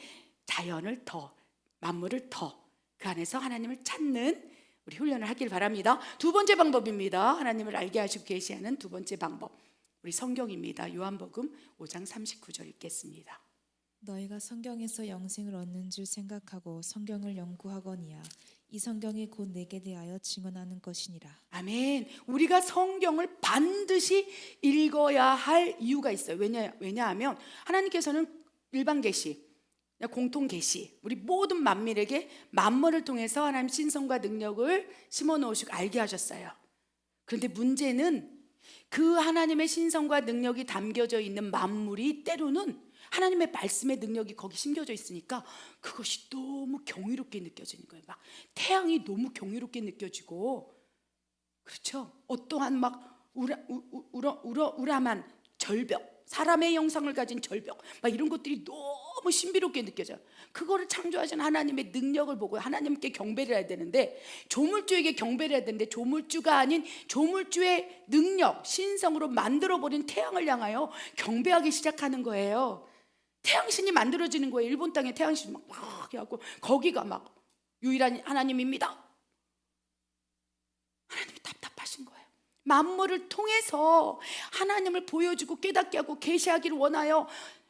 [SPEAKER 1] 자연을 더, 만물을 더, 그 안에서 하나님을 찾는 우리 훈련을 하길 바랍니다. 두 번째 방법입니다. 하나님을 알게 하시고 계시하는 두 번째 방법, 우리 성경입니다. 요한복음 5장 39절 읽겠습니다.
[SPEAKER 2] 너희가 성경에서 영생을 얻는 줄 생각하고 성경을 연구하거니와 이 성경이 곧 내게 대하여 증언하는 것이니라.
[SPEAKER 1] 아멘. 우리가 성경을 반드시 읽어야 할 이유가 있어요. 왜냐하면 하나님께서는 일반 계시, 공통 계시, 우리 모든 만민에게 만물을 통해서 하나님 신성과 능력을 심어놓으시고 알게 하셨어요. 그런데 문제는 그 하나님의 신성과 능력이 담겨져 있는 만물이 때로는 하나님의 말씀의 능력이 거기 심겨져 있으니까 그것이 너무 경이롭게 느껴지는 거예요. 막 태양이 너무 경이롭게 느껴지고, 그렇죠? 어떠한 막 우람한 절벽, 사람의 형상을 가진 절벽, 막 이런 것들이 너무 신비롭게 느껴져요. 그거를 창조하신 하나님의 능력을 보고 하나님께 경배를 해야 되는데, 조물주에게 경배를 해야 되는데, 조물주가 아닌 조물주의 능력, 신성으로 만들어버린 태양을 향하여 경배하기 시작하는 거예요. 태양신이 만들어지는 거예요. 일본 땅에 태양신이 막 해갖고 거기가 막 유일한 하나님입니다. 하나님이 답답하신 거예요. 만물을 통해서 하나님을 보여주고 깨닫게 하고 계시하기를 원하여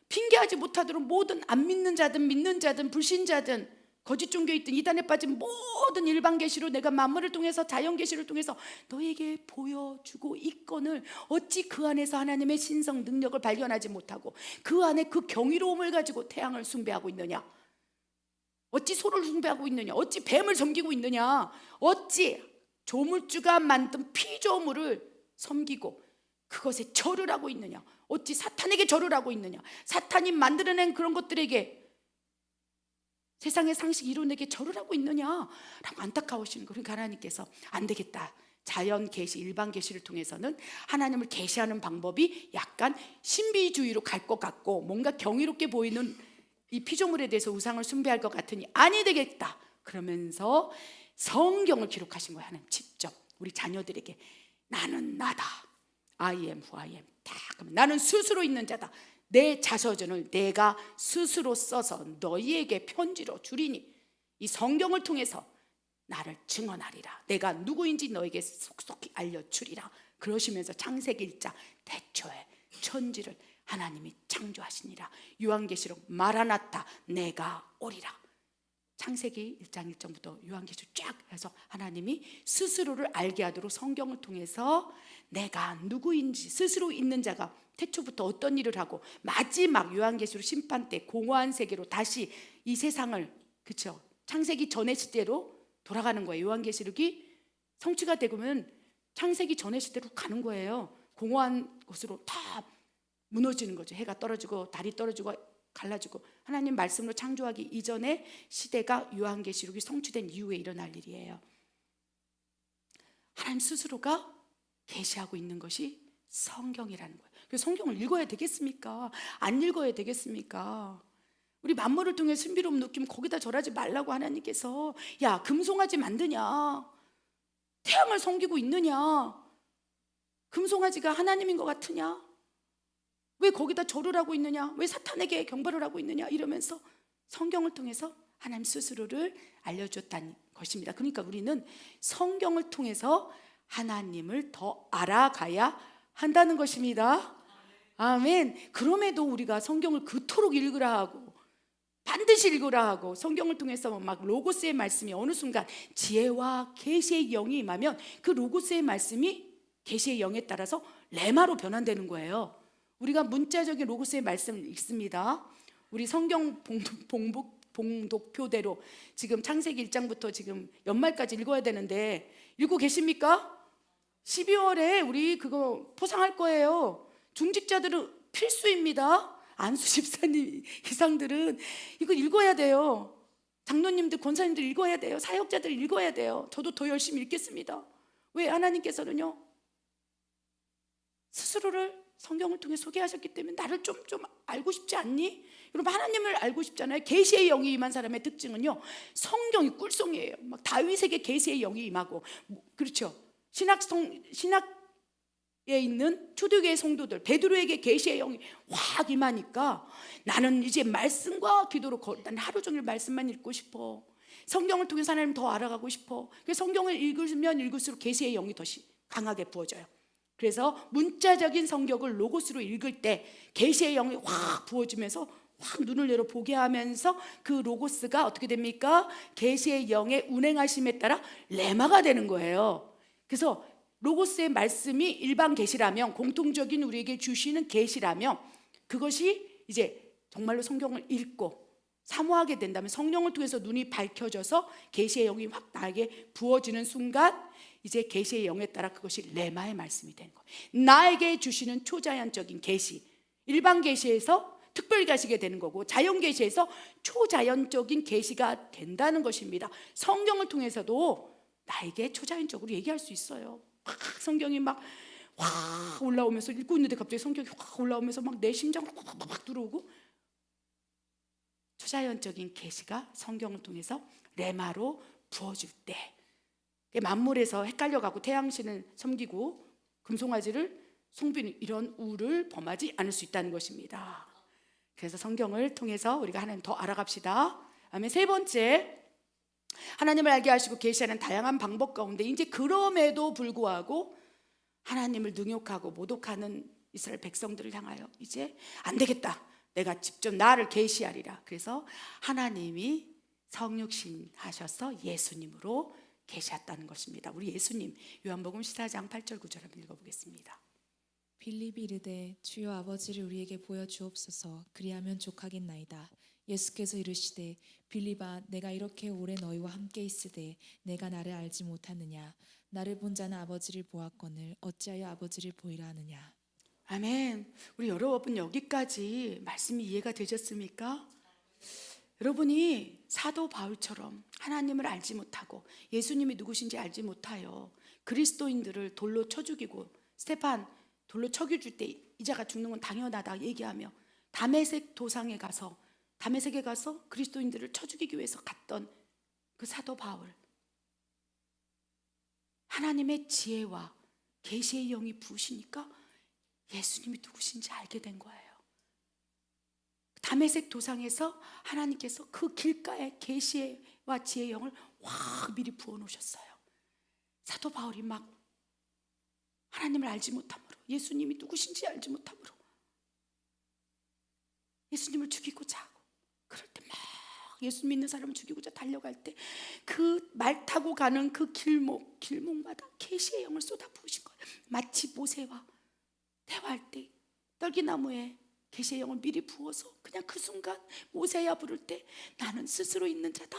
[SPEAKER 1] 핑계하지 못하도록 모든 안 믿는 자든 믿는 자든 불신자든 거짓 종교에 있든 이단에 빠진 모든 일반 계시로 내가 만물을 통해서 자연 계시를 통해서 너에게 보여주고 있건을 어찌 그 안에서 하나님의 신성 능력을 발견하지 못하고 그 안에 그 경이로움을 가지고 태양을 숭배하고 있느냐? 어찌 소를 숭배하고 있느냐? 어찌 뱀을 섬기고 있느냐? 어찌 조물주가 만든 피조물을 섬기고 그것에 절을 하고 있느냐? 어찌 사탄에게 절을 하고 있느냐? 사탄이 만들어낸 그런 것들에게 세상의 상식 이론에게 절을 하고 있느냐라고 안타까우시는 거예요. 그러니까 하나님께서 안 되겠다. 자연 계시, 일반 계시를 통해서는 하나님을 계시하는 방법이 약간 신비주의로 갈 것 같고 뭔가 경이롭게 보이는 이 피조물에 대해서 우상을 숭배할 것 같으니 아니 되겠다. 그러면서 성경을 기록하신 거예요. 하나님 직접 우리 자녀들에게 나는 나다. I am who I am. 나는 스스로 있는 자다. 내 자서전을 내가 스스로 써서 너희에게 편지로 주리니 이 성경을 통해서 나를 증언하리라. 내가 누구인지 너에게 속속히 알려주리라. 그러시면서 창세기 1장 태초에 천지를 하나님이 창조하시니라. 요한계시록 마라나타 내가 오리라. 창세기 1장 1절부터 요한계시록 쫙 해서 하나님이 스스로를 알게 하도록 성경을 통해서 내가 누구인지 스스로 있는 자가 태초부터 어떤 일을 하고 마지막 요한계시록 심판 때 공허한 세계로 다시 이 세상을, 그렇죠, 창세기 전의 시대로 돌아가는 거예요. 요한계시록이 성취가 되면 창세기 전의 시대로 가는 거예요. 공허한 곳으로 다 무너지는 거죠. 해가 떨어지고 달이 떨어지고 갈라지고 하나님 말씀으로 창조하기 이전의 시대가 요한계시록이 성취된 이후에 일어날 일이에요. 하나님 스스로가 계시하고 있는 것이 성경이라는 거예요. 그래서 성경을 읽어야 되겠습니까? 안 읽어야 되겠습니까? 우리 만물을 통해 신비로움 느끼면 거기다 절하지 말라고 하나님께서, 야 금송아지 만드냐? 태양을 섬기고 있느냐? 금송아지가 하나님인 것 같으냐? 왜 거기다 절을 하고 있느냐? 왜 사탄에게 경배를 하고 있느냐? 이러면서 성경을 통해서 하나님 스스로를 알려줬다는 것입니다. 그러니까 우리는 성경을 통해서 하나님을 더 알아가야 한다는 것입니다. 아멘. 그럼에도 우리가 성경을 그토록 읽으라 하고 반드시 읽으라 하고 성경을 통해서 막 로고스의 말씀이 어느 순간 지혜와 계시의 영이 임하면 그 로고스의 말씀이 계시의 영에 따라서 레마로 변환되는 거예요. 우리가 문자적인 로고스의 말씀을 읽습니다. 우리 성경 봉독표대로 지금 창세기 1장부터 지금 연말까지 읽어야 되는데 읽고 계십니까? 12월에 우리 그거 포상할 거예요. 중직자들은 필수입니다. 안수 집사님 이상들은 이거 읽어야 돼요. 장로님들, 권사님들 읽어야 돼요. 사역자들 읽어야 돼요. 저도 더 열심히 읽겠습니다. 왜? 하나님께서는요 스스로를 성경을 통해 소개하셨기 때문에 나를 좀 알고 싶지 않니? 여러분 하나님을 알고 싶잖아요. 계시의 영이 임한 사람의 특징은요 성경이 꿀송이에요. 막 다윗에게 계시의 영이 임하고, 그렇죠, 신학에 있는 초대교회 성도들 베드로에게 계시의 영이 확 임하니까 나는 이제 말씀과 기도로 나는 하루 종일 말씀만 읽고 싶어. 성경을 통해서 하나님 더 알아가고 싶어. 그래서 성경을 읽으면 읽을수록 계시의 영이 더 강하게 부어져요. 그래서 문자적인 성경을 로고스로 읽을 때 계시의 영이 확 부어지면서 확 눈을 열어 보게 하면서 그 로고스가 어떻게 됩니까? 계시의 영의 운행하심에 따라 레마가 되는 거예요. 그래서 로고스의 말씀이 일반 계시라면, 공통적인 우리에게 주시는 계시라면, 그것이 이제 정말로 성경을 읽고 사모하게 된다면 성령을 통해서 눈이 밝혀져서 계시의 영이 확 나에게 부어지는 순간 이제 계시의 영에 따라 그것이 레마의 말씀이 되는 거예요. 나에게 주시는 초자연적인 계시, 일반 계시에서 특별 계시가 되는 거고, 자연 계시에서 초자연적인 계시가 된다는 것입니다. 성경을 통해서도 나에게 초자연적으로 얘기할 수 있어요. 성경이 막 확 올라오면서 읽고 있는데 갑자기 성경이 확 올라오면서 막 내 심장으로 확 들어오고, 초자연적인 계시가 성경을 통해서 레마로 부어줄 때 만물에서 헷갈려가고 태양신을 섬기고 금송아지를 송비는 이런 우를 범하지 않을 수 있다는 것입니다. 그래서 성경을 통해서 우리가 하나님 더 알아갑시다. 아멘. 세 번째, 하나님을 알게 하시고 계시하는 다양한 방법 가운데 이제 그럼에도 불구하고 하나님을 능욕하고 모독하는 이스라엘 백성들을 향하여 이제 안 되겠다, 내가 직접 나를 계시하리라. 그래서 하나님이 성육신 하셔서 예수님으로 계시했다는 것입니다. 우리 예수님, 요한복음 14장 8절 9절 한번 읽어보겠습니다.
[SPEAKER 2] 빌립이 이르되 주여 아버지를 우리에게 보여 주옵소서. 그리하면 족하겠나이다. 예수께서 이르시되 빌립아, 내가 이렇게 오래 너희와 함께 있으되 내가 나를 알지 못하느냐? 나를 본 자는 아버지를 보았거늘 어찌하여 아버지를 보이라 하느냐?
[SPEAKER 1] 아멘. 우리 여러분 여기까지 말씀이 이해가 되셨습니까? 여러분이 사도 바울처럼 하나님을 알지 못하고 예수님이 누구신지 알지 못하여 그리스도인들을 돌로 쳐 죽이고, 스테판 돌로 쳐 죽일 때 이자가 죽는 건 당연하다 얘기하며 다메섹 다메섹에 가서 그리스도인들을 쳐 죽이기 위해서 갔던 그 사도 바울, 하나님의 지혜와 계시의 영이 부으시니까 예수님이 누구신지 알게 된 거예요. 다메섹 도상에서 하나님께서 그 길가에 계시와 지혜의 영을 확 미리 부어 놓으셨어요. 사도 바울이 막 하나님을 알지 못함으로, 예수님이 누구신지 알지 못함으로 예수님을 죽이고자 하고, 그럴 때 막 예수 믿는 사람을 죽이고자 달려갈 때 그 말 타고 가는 그 길목마다 계시의 영을 쏟아 부으신 거예요. 마치 모세와 대화할 때 떨기나무에 계시의 영을 미리 부어서 그냥 그 순간 모세야 부를 때 나는 스스로 있는 자다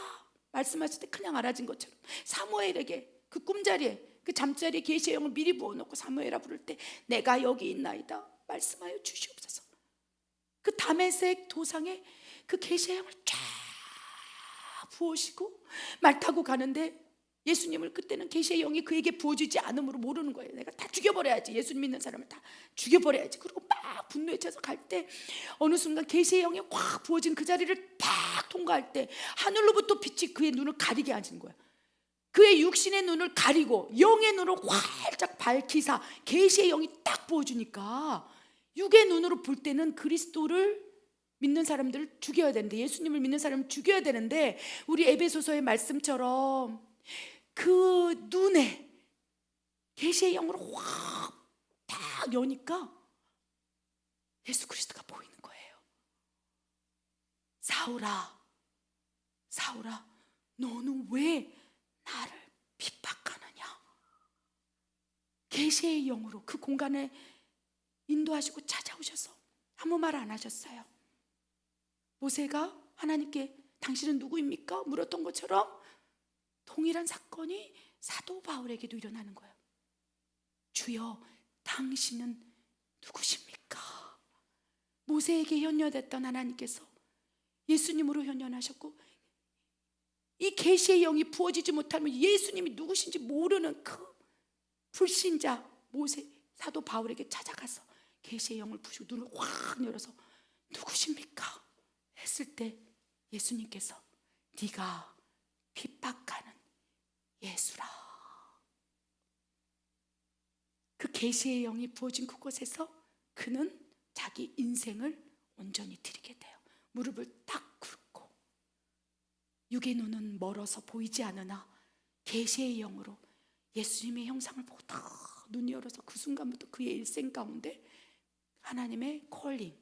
[SPEAKER 1] 말씀하실 때 그냥 알아진 것처럼, 사무엘에게 그 꿈자리에 그 잠자리에 계시의 영을 미리 부어놓고 사무엘아 부를 때 내가 여기 있나이다 말씀하여 주시옵소서. 그 다메섹 도상에 그 계시의 영을 쫙 부으시고 말 타고 가는데 예수님을 그때는 계시의 영이 그에게 부어지지 않음으로 모르는 거예요. 내가 다 죽여버려야지, 예수 믿는 사람을 다 죽여버려야지. 그리고 막 분노에 차서 갈 때 어느 순간 계시의 영이 확 부어진 그 자리를 팍 통과할 때 하늘로부터 빛이 그의 눈을 가리게 하신 거예요. 그의 육신의 눈을 가리고 영의 눈을 활짝 밝히사 계시의 영이 딱 부어주니까 육의 눈으로 볼 때는 그리스도를 믿는 사람들을 죽여야 되는데, 예수님을 믿는 사람을 죽여야 되는데, 우리 에베소서의 말씀처럼 그 눈에 계시의 영으로 확 딱 여니까 예수 그리스도가 보이는 거예요. 사울아, 사울아, 너는 왜 나를 핍박하느냐? 계시의 영으로 그 공간에 인도하시고 찾아오셔서 아무 말 안 하셨어요. 모세가 하나님께 당신은 누구입니까? 물었던 것처럼 동일한 사건이 사도 바울에게도 일어나는 거예요. 주여, 당신은 누구십니까? 모세에게 현현했던 하나님께서 예수님으로 현현하셨고, 이 계시의 영이 부어지지 못하면 예수님이 누구신지 모르는 그 불신자 모세 사도 바울에게 찾아가서 계시의 영을 부시고 눈을 확 열어서 누구십니까? 했을 때 예수님께서 네가 핍박하는 예수라. 그 계시의 영이 부어진 그곳에서 그는 자기 인생을 온전히 드리게 돼요. 무릎을 딱 꿇고 육의 눈은 멀어서 보이지 않으나 계시의 영으로 예수님의 형상을 보고 딱 눈이 열어서 그 순간부터 그의 일생 가운데 하나님의 콜링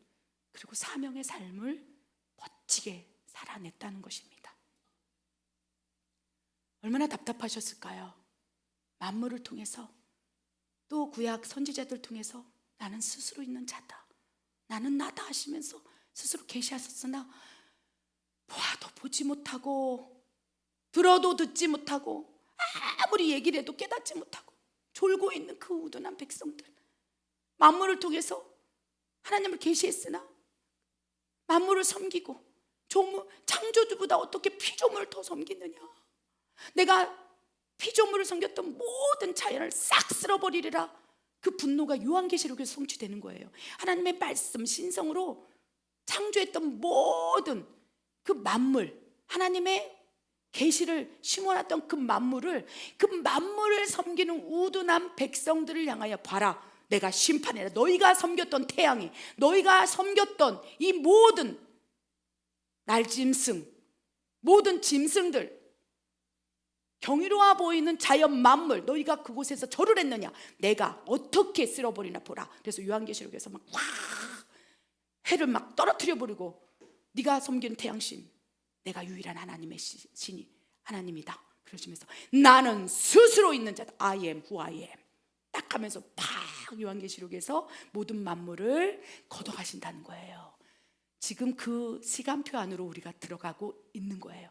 [SPEAKER 1] 그리고 사명의 삶을 멋지게 살아냈다는 것입니다. 얼마나 답답하셨을까요? 만물을 통해서 또 구약 선지자들 통해서 나는 스스로 있는 자다, 나는 나다 하시면서 스스로 계시하셨으나 보아도 보지 못하고 들어도 듣지 못하고 아무리 얘기를 해도 깨닫지 못하고 졸고 있는 그 우둔한 백성들, 만물을 통해서 하나님을 계시했으나 만물을 섬기고 창조주보다 어떻게 피조물을 더 섬기느냐, 내가 피조물을 섬겼던 모든 자연을 싹 쓸어버리리라, 그 분노가 요한계시록에서 성취되는 거예요. 하나님의 말씀 신성으로 창조했던 모든 그 만물, 하나님의 계시를 심어놨던 그 만물을 섬기는 우둔한 백성들을 향하여 봐라, 내가 심판해라. 너희가 섬겼던 태양이, 너희가 섬겼던 이 모든 날짐승, 모든 짐승들, 경이로워 보이는 자연 만물, 너희가 그곳에서 절을 했느냐, 내가 어떻게 쓸어버리나 보라. 그래서 요한계시록에서 막 해를 막 떨어뜨려 버리고, 네가 섬기는 태양신, 내가 유일한 하나님의 신이 하나님이다 그러시면서 나는 스스로 있는 자다, I am who I am 딱 하면서 팍 요한계시록에서 모든 만물을 거둬가신다는 거예요. 지금 그 시간표 안으로 우리가 들어가고 있는 거예요.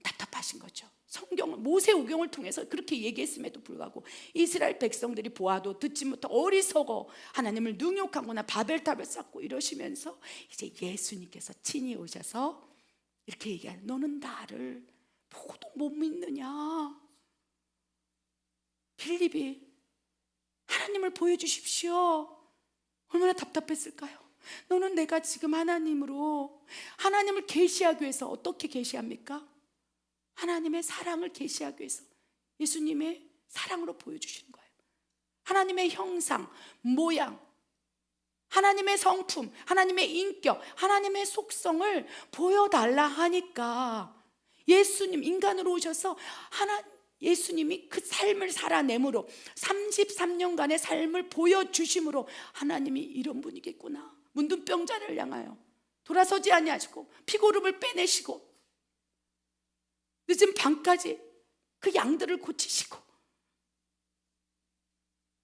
[SPEAKER 1] 답답하신 거죠. 성경을, 모세오경을 통해서 그렇게 얘기했음에도 불구하고 이스라엘 백성들이 보아도 듣지 못하고 어리석어 하나님을 능욕하거나 바벨탑을 쌓고 이러시면서 이제 예수님께서 친히 오셔서 이렇게 얘기하는, 너는 나를 보고도 못 믿느냐. 빌립이 하나님을 보여주십시오. 얼마나 답답했을까요? 너는 내가 지금 하나님으로, 하나님을 계시하기 위해서 어떻게 계시합니까? 하나님의 사랑을 계시하기 위해서 예수님의 사랑으로 보여주시는 거예요. 하나님의 형상, 모양, 하나님의 성품, 하나님의 인격, 하나님의 속성을 보여달라 하니까 예수님 인간으로 오셔서 예수님이 그 삶을 살아내므로 33년간의 삶을 보여주심으로 하나님이 이런 분이겠구나. 문둥병자를 향하여 돌아서지 아니하시고 피고름을 빼내시고 늦은 밤까지 그 양들을 고치시고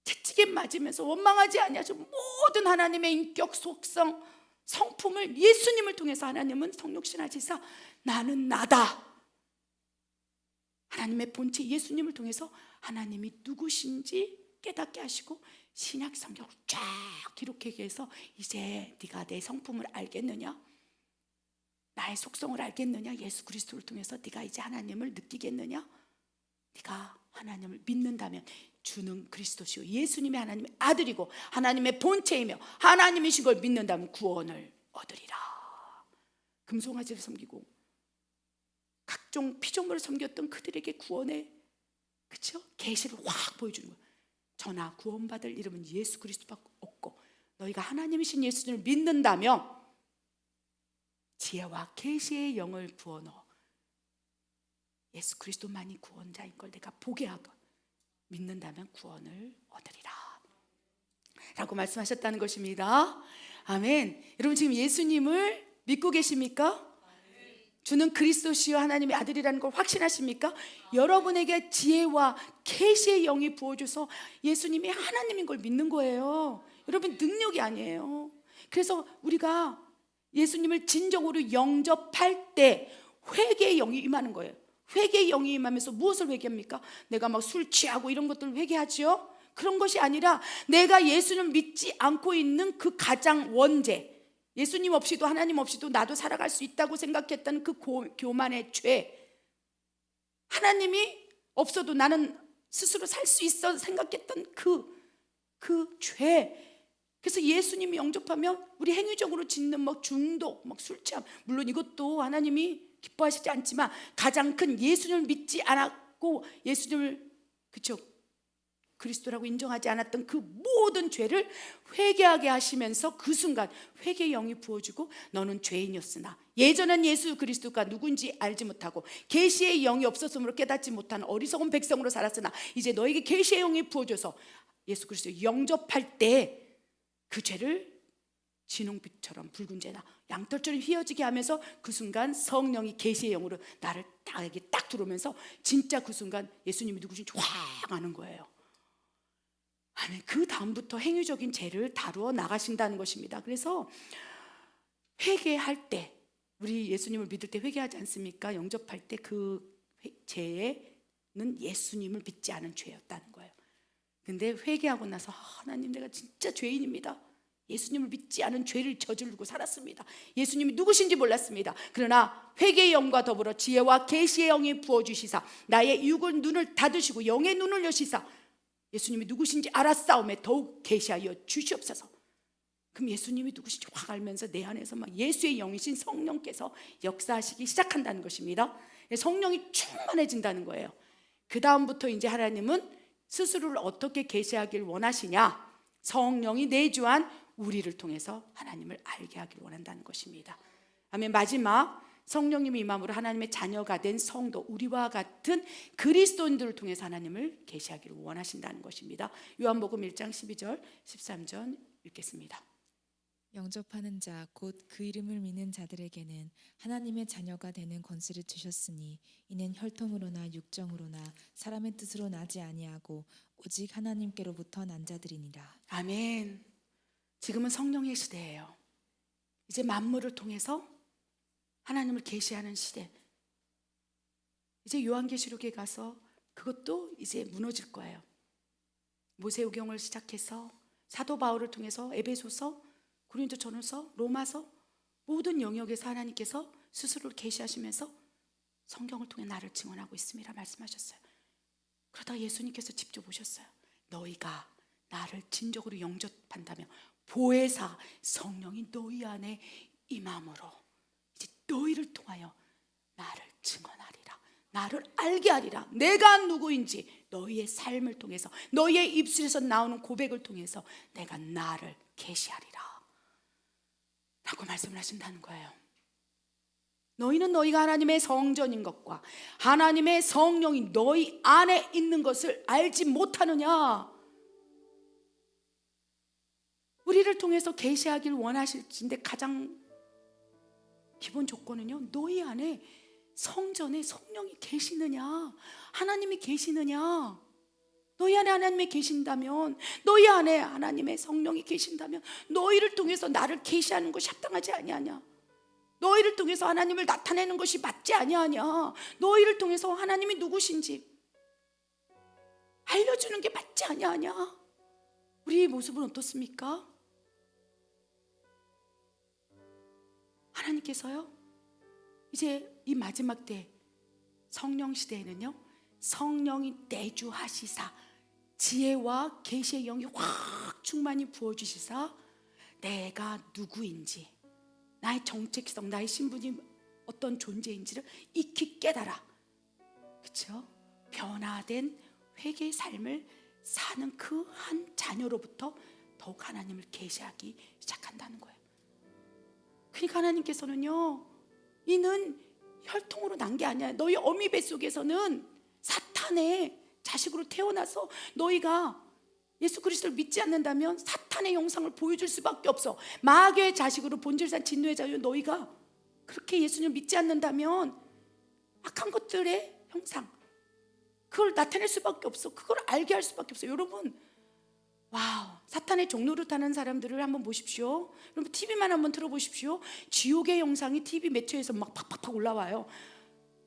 [SPEAKER 1] 채찍에 맞으면서 원망하지 아니하시고 모든 하나님의 인격, 속성, 성품을 예수님을 통해서 하나님은 성육신하시사 나는 나다, 하나님의 본체 예수님을 통해서 하나님이 누구신지 깨닫게 하시고 신약 성경을 쫙 기록하게 해서 이제 네가 내 성품을 알겠느냐, 나의 속성을 알겠느냐, 예수 그리스도를 통해서 네가 이제 하나님을 느끼겠느냐, 네가 하나님을 믿는다면 주는 그리스도시요 예수님이 하나님의 아들이고 하나님의 본체이며 하나님이신 걸 믿는다면 구원을 얻으리라. 금송아지를 섬기고 각종 피조물을 섬겼던 그들에게 구원의 계시를 확 보여주는 거예요. 저나 구원받을 이름은 예수 그리스도밖에 없고 너희가 하나님이신 예수님을 믿는다면 지혜와 계시의 영을 부어넣어 예수 그리스도만이 구원자인 걸 내가 보게 하고 믿는다면 구원을 얻으리라 라고 말씀하셨다는 것입니다. 아멘. 여러분 지금 예수님을 믿고 계십니까? 주는 그리스도시요 하나님의 아들이라는 걸 확신하십니까? 여러분에게 지혜와 계시의 영이 부어줘서 예수님이 하나님인 걸 믿는 거예요. 여러분 능력이 아니에요. 그래서 우리가 예수님을 진정으로 영접할 때 회개의 영이 임하는 거예요. 회개의 영이 임하면서 무엇을 회개합니까? 내가 막 술 취하고 이런 것들을 회개하지요? 그런 것이 아니라 내가 예수님을 믿지 않고 있는 그 가장 원죄, 예수님 없이도 하나님 없이도 나도 살아갈 수 있다고 생각했던 그 교만의 죄, 하나님이 없어도 나는 스스로 살 수 있어 생각했던 그 죄. 그래서 예수님이 영접하면 우리 행위적으로 짓는 막 중독, 막 술 취함, 물론 이것도 하나님이 기뻐하시지 않지만 가장 큰 예수님을 믿지 않았고 예수님을 그리스도라고 인정하지 않았던 그 모든 죄를 회개하게 하시면서 그 순간 회개의 영이 부어주고 너는 죄인이었으나 예전엔 예수 그리스도가 누군지 알지 못하고 계시의 영이 없었으므로 깨닫지 못하는 어리석은 백성으로 살았으나 이제 너에게 계시의 영이 부어줘서 예수 그리스도 영접할 때 그 죄를 진홍빛처럼 붉은 죄나 양털처럼 휘어지게 하면서 그 순간 성령이 계시의 영으로 나에게 딱 들어오면서 진짜 그 순간 예수님이 누구신지 확 아는 거예요. 아멘. 그 다음부터 행위적인 죄를 다루어 나가신다는 것입니다. 그래서 회개할 때 우리 예수님을 믿을 때 회개하지 않습니까? 영접할 때 그 죄는 예수님을 믿지 않은 죄였다는 거예요. 근데 회개하고 나서 하나님 내가 진짜 죄인입니다. 예수님을 믿지 않은 죄를 저지르고 살았습니다. 예수님이 누구신지 몰랐습니다. 그러나 회개의 영과 더불어 지혜와 계시의 영이 부어주시사 나의 육은 눈을 닫으시고 영의 눈을 여시사 예수님이 누구신지 알았사오매 더욱 계시하여 주시옵소서. 그럼 예수님이 누구신지 확 알면서 내 안에서 막 예수의 영이신 성령께서 역사하시기 시작한다는 것입니다. 성령이 충만해진다는 거예요. 그 다음부터 이제 하나님은 스스로를 어떻게 계시하길 원하시냐? 성령이 내주한 우리를 통해서 하나님을 알게 하길 원한다는 것입니다. 아멘. 마지막 성령님이 임함으로 하나님의 자녀가 된 성도 우리와 같은 그리스도인들을 통해서 하나님을 계시하기를 원하신다는 것입니다. 요한복음 1장 12절 13절 읽겠습니다.
[SPEAKER 2] 영접하는 자 곧 그 이름을 믿는 자들에게는 하나님의 자녀가 되는 권세를 주셨으니 이는 혈통으로나 육정으로나 사람의 뜻으로 나지 아니하고 오직 하나님께로부터 난 자들이니라.
[SPEAKER 1] 아멘. 지금은 성령의 시대예요. 이제 만물을 통해서 하나님을 계시하는 시대. 이제 요한계시록에 가서 그것도 이제 무너질 거예요. 모세오경을 시작해서 사도 바울을 통해서 에베소서, 고린도전서, 로마서 모든 영역에서 하나님께서 스스로를 계시하시면서 성경을 통해 나를 증언하고 있음이라 말씀하셨어요. 그러다가 예수님께서 직접 오셨어요. 너희가 나를 진정으로 영접한다면 보혜사 성령이 너희 안에 임함으로 이제 너희를 통하여 나를 증언하리라. 나를 알게 하리라. 내가 누구인지 너희의 삶을 통해서 너희의 입술에서 나오는 고백을 통해서 내가 나를 계시하리라 라고 말씀을 하신다는 거예요. 너희는 너희가 하나님의 성전인 것과 하나님의 성령이 너희 안에 있는 것을 알지 못하느냐. 우리를 통해서 계시하길 원하실진데 가장 기본 조건은요, 너희 안에 성전에 성령이 계시느냐, 하나님이 계시느냐. 너희 안에 하나님이 계신다면, 너희 안에 하나님의 성령이 계신다면 너희를 통해서 나를 계시하는 것이 합당하지 아니하냐. 너희를 통해서 하나님을 나타내는 것이 맞지 아니하냐. 너희를 통해서 하나님이 누구신지 알려주는 게 맞지 아니하냐. 우리의 모습은 어떻습니까? 하나님께서요, 이제 이 마지막 때 성령 시대에는요, 성령이 내주하시사 지혜와 계시의 영이 확 충만히 부어주시사 내가 누구인지, 나의 정체성, 나의 신분이 어떤 존재인지를 익히 깨달아, 그렇죠? 변화된 회개의 삶을 사는 그 한 자녀로부터 더욱 하나님을 계시하기 시작한다는 거예요. 그러니까 하나님께서는요, 이는 혈통으로 난 게 아니야. 너희 어미 뱃속에서는 사탄의 자식으로 태어나서 너희가 예수 그리스도를 믿지 않는다면 사탄의 형상을 보여줄 수밖에 없어. 마귀의 자식으로 본질상 진노의 자유, 너희가 그렇게 예수님을 믿지 않는다면 악한 것들의 형상, 그걸 나타낼 수밖에 없어. 그걸 알게 할 수밖에 없어. 여러분, 와우, 사탄의 종로를 타는 사람들을 한번 보십시오. 여러분 TV만 한번 틀어보십시오. 지옥의 영상이 TV 매체에서 막 팍팍팍 올라와요.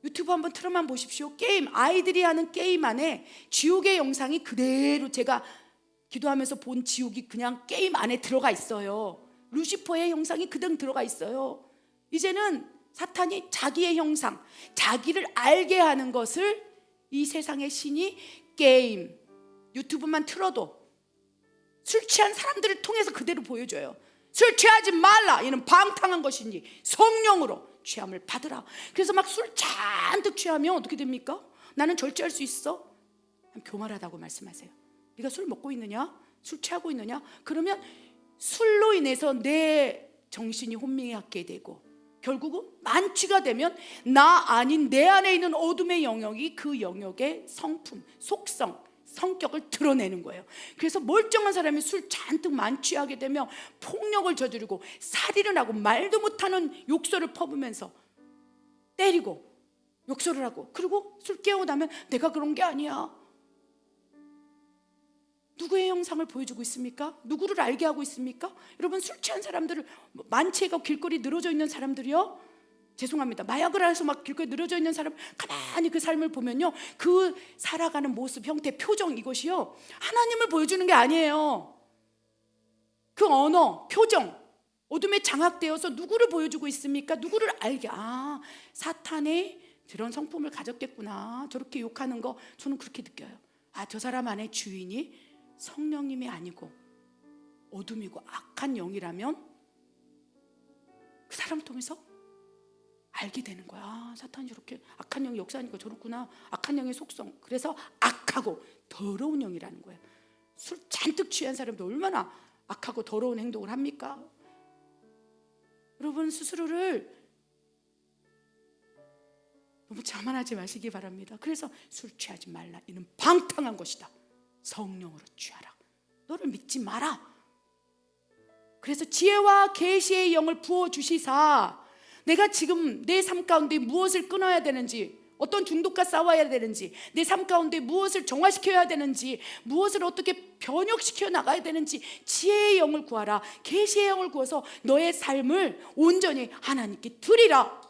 [SPEAKER 1] 유튜브 한번 틀어만 보십시오. 게임, 아이들이 하는 게임 안에 지옥의 영상이 그대로 제가 기도하면서 본 지옥이 그냥 게임 안에 들어가 있어요. 루시퍼의 형상이 그대로 들어가 있어요. 이제는 사탄이 자기의 형상, 자기를 알게 하는 것을 이 세상의 신이 게임, 유튜브만 틀어도 술 취한 사람들을 통해서 그대로 보여줘요. 술 취하지 말라, 이는 방탕한 것이니 성령으로 취함을 받으라. 그래서 막 술 잔뜩 취하면 어떻게 됩니까? 나는 절제할 수 있어? 교만하다고 말씀하세요. 네가 술 먹고 있느냐? 술 취하고 있느냐? 그러면 술로 인해서 내 정신이 혼미하게 되고 결국은 만취가 되면 나 아닌 내 안에 있는 어둠의 영역이 그 영역의 성품, 속성, 성격을 드러내는 거예요. 그래서 멀쩡한 사람이 술 잔뜩 만취하게 되면 폭력을 저지르고 살인을 하고 말도 못하는 욕설을 퍼부면서 때리고 욕설을 하고, 그리고 술 깨고 나면 내가 그런 게 아니야. 누구의 형상을 보여주고 있습니까? 누구를 알게 하고 있습니까? 여러분, 술 취한 사람들을, 만취해가 길거리 늘어져 있는 사람들이요, 죄송합니다, 마약을 해서 막 길거리 늘어져 있는 사람 가만히 그 삶을 보면요, 그 살아가는 모습, 형태, 표정, 이것이요 하나님을 보여주는 게 아니에요. 그 언어, 표정, 어둠에 장악되어서 누구를 보여주고 있습니까? 누구를 알게, 사탄의 저런 성품을 가졌겠구나, 저렇게 욕하는 거 저는 그렇게 느껴요. 저 사람 안에 주인이 성령님이 아니고 어둠이고 악한 영이라면 그 사람을 통해서 알게 되는 거야. 사탄이 저렇게 악한 영이 역사하니까 저렇구나, 악한 영의 속성. 그래서 악하고 더러운 영이라는 거예요. 술 잔뜩 취한 사람도 얼마나 악하고 더러운 행동을 합니까? 여러분, 스스로를 너무 자만하지 마시기 바랍니다. 그래서 술 취하지 말라, 이는 방탕한 것이다. 성령으로 취하라. 너를 믿지 마라. 그래서 지혜와 계시의 영을 부어주시사 내가 지금 내 삶 가운데 무엇을 끊어야 되는지, 어떤 중독과 싸워야 되는지, 내 삶 가운데 무엇을 정화시켜야 되는지, 무엇을 어떻게 변혁시켜 나가야 되는지 지혜의 영을 구하라. 계시의 영을 구해서 너의 삶을 온전히 하나님께 드리라.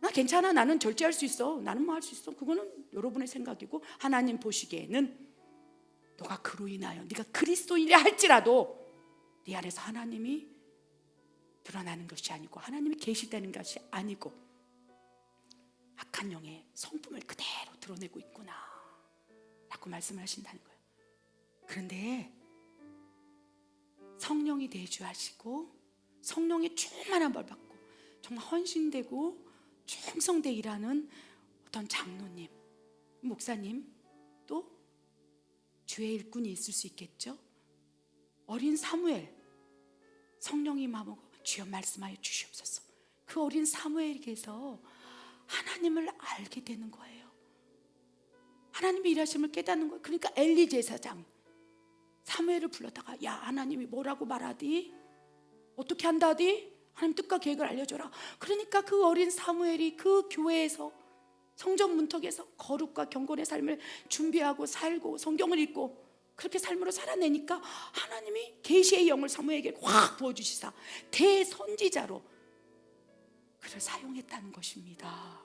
[SPEAKER 1] 나 괜찮아, 나는 절제할 수 있어, 나는 뭐 할 수 있어, 그거는 여러분의 생각이고, 하나님 보시기에는 너가 그로 인하여 네가 그리스도인이라 할지라도 네 안에서 하나님이 드러나는 것이 아니고, 하나님이 계시다는 것이 아니고 악한 영의 성품을 그대로 드러내고 있구나 라고 말씀을 하신다는 거예요. 그런데 성령이 내주하시고 성령의 충만한 걸 받고 정말 헌신되고 충성되게 일하는 어떤 장로님, 목사님, 또 주의 일꾼이 있을 수 있겠죠. 어린 사무엘, 성령이 마음으로 주여 말씀하여 주시옵소서. 그 어린 사무엘에게서 하나님을 알게 되는 거예요. 하나님의 일하심을 깨닫는 거예요. 그러니까 엘리 제사장 사무엘을 불러다가, 야, 하나님이 뭐라고 말하디? 어떻게 한다디? 하나님 뜻과 계획을 알려줘라. 그러니까 그 어린 사무엘이 그 교회에서, 성전 문턱에서 거룩과 경건의 삶을 준비하고 살고 성경을 읽고 그렇게 삶으로 살아내니까 하나님이 계시의 영을 사무엘에게 확 부어주시사 대선지자로 그를 사용했다는 것입니다.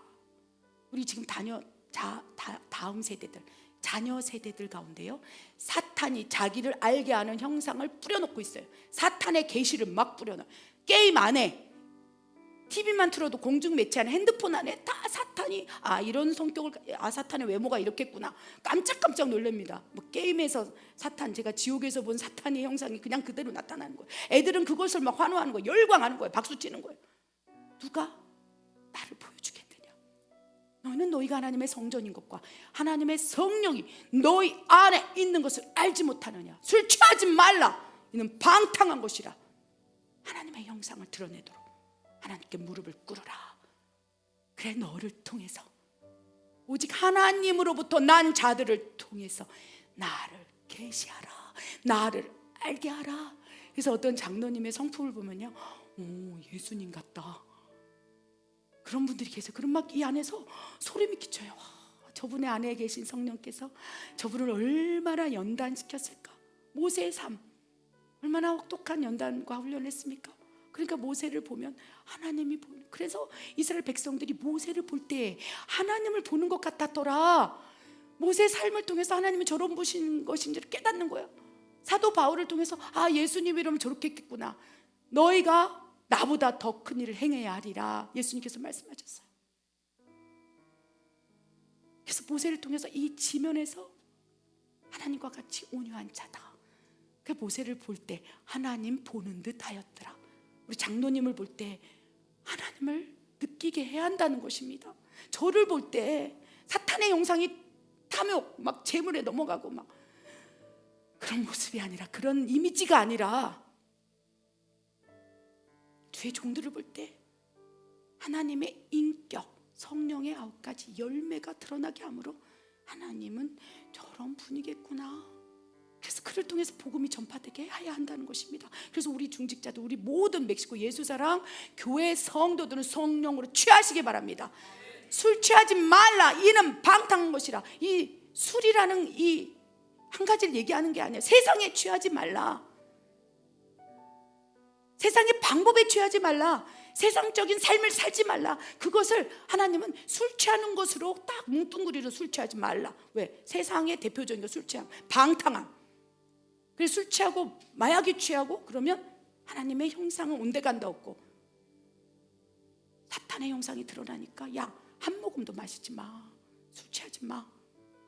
[SPEAKER 1] 우리 지금 다음 세대들, 자녀 세대들 가운데요, 사탄이 자기를 알게 하는 형상을 뿌려놓고 있어요. 사탄의 계시를 막 뿌려놔. 게임 안에, TV만 틀어도 공중 매체하는 핸드폰 안에 다 사탄이, 이런 성격을, 사탄의 외모가 이렇겠구나, 깜짝깜짝 놀랍니다. 뭐 게임에서 사탄, 제가 지옥에서 본 사탄의 형상이 그냥 그대로 나타나는 거예요. 애들은 그것을 막 환호하는 거예요. 열광하는 거예요. 박수 치는 거예요. 누가 나를 보여주겠느냐? 너희는 너희가 하나님의 성전인 것과 하나님의 성령이 너희 안에 있는 것을 알지 못하느냐? 술 취하지 말라, 이는 방탕한 것이라. 하나님의 형상을 드러내도록 하나님께 무릎을 꿇으라. 그래, 너를 통해서, 오직 하나님으로부터 난 자들을 통해서 나를 계시하라, 나를 알게 하라. 그래서 어떤 장로님의 성품을 보면요, 예수님 같다, 그런 분들이 계세요. 그럼 막 이 안에서 소름이 끼쳐요. 저분의 안에 계신 성령께서 저분을 얼마나 연단시켰을까. 모세의 삶, 얼마나 혹독한 연단과 훈련을 했습니까? 그러니까 모세를 보면 하나님이 보이는, 그래서 이스라엘 백성들이 모세를 볼 때 하나님을 보는 것 같았더라. 모세의 삶을 통해서 하나님이 저런 보신 것인지를 깨닫는 거예요. 사도 바울을 통해서 예수님 이러면 저렇게 했겠구나, 너희가 나보다 더 큰 일을 행해야 하리라 예수님께서 말씀하셨어요. 그래서 모세를 통해서 이 지면에서 하나님과 같이 온유한 자다. 그 모세를 볼 때 하나님 보는 듯 하였더라. 우리 장로님을 볼 때 하나님을 느끼게 해야 한다는 것입니다. 저를 볼 때 사탄의 영상이 다 탐욕 막 재물에 넘어가고 막 그런 모습이 아니라, 그런 이미지가 아니라 주의 종들을 볼 때 하나님의 인격, 성령의 9가지 열매가 드러나게 함으로 하나님은 저런 분이겠구나. 그래서 그를 통해서 복음이 전파되게 해야 한다는 것입니다. 그래서 우리 중직자들, 우리 모든 멕시코 예수사랑 교회 성도들은 성령으로 취하시기 바랍니다. 술 취하지 말라. 이는 방탕한 것이라. 이 술이라는 이 한 가지를 얘기하는 게 아니야. 세상에 취하지 말라. 세상의 방법에 취하지 말라. 세상적인 삶을 살지 말라. 그것을 하나님은 술 취하는 것으로 딱 뭉뚱그리로 술 취하지 말라. 왜? 세상의 대표적인 거 술 취함, 방탕함. 그래서 술 취하고 마약에 취하고 그러면 하나님의 형상은 온데간데 없고 사탄의 형상이 드러나니까, 야, 한 모금도 마시지 마. 술 취하지 마.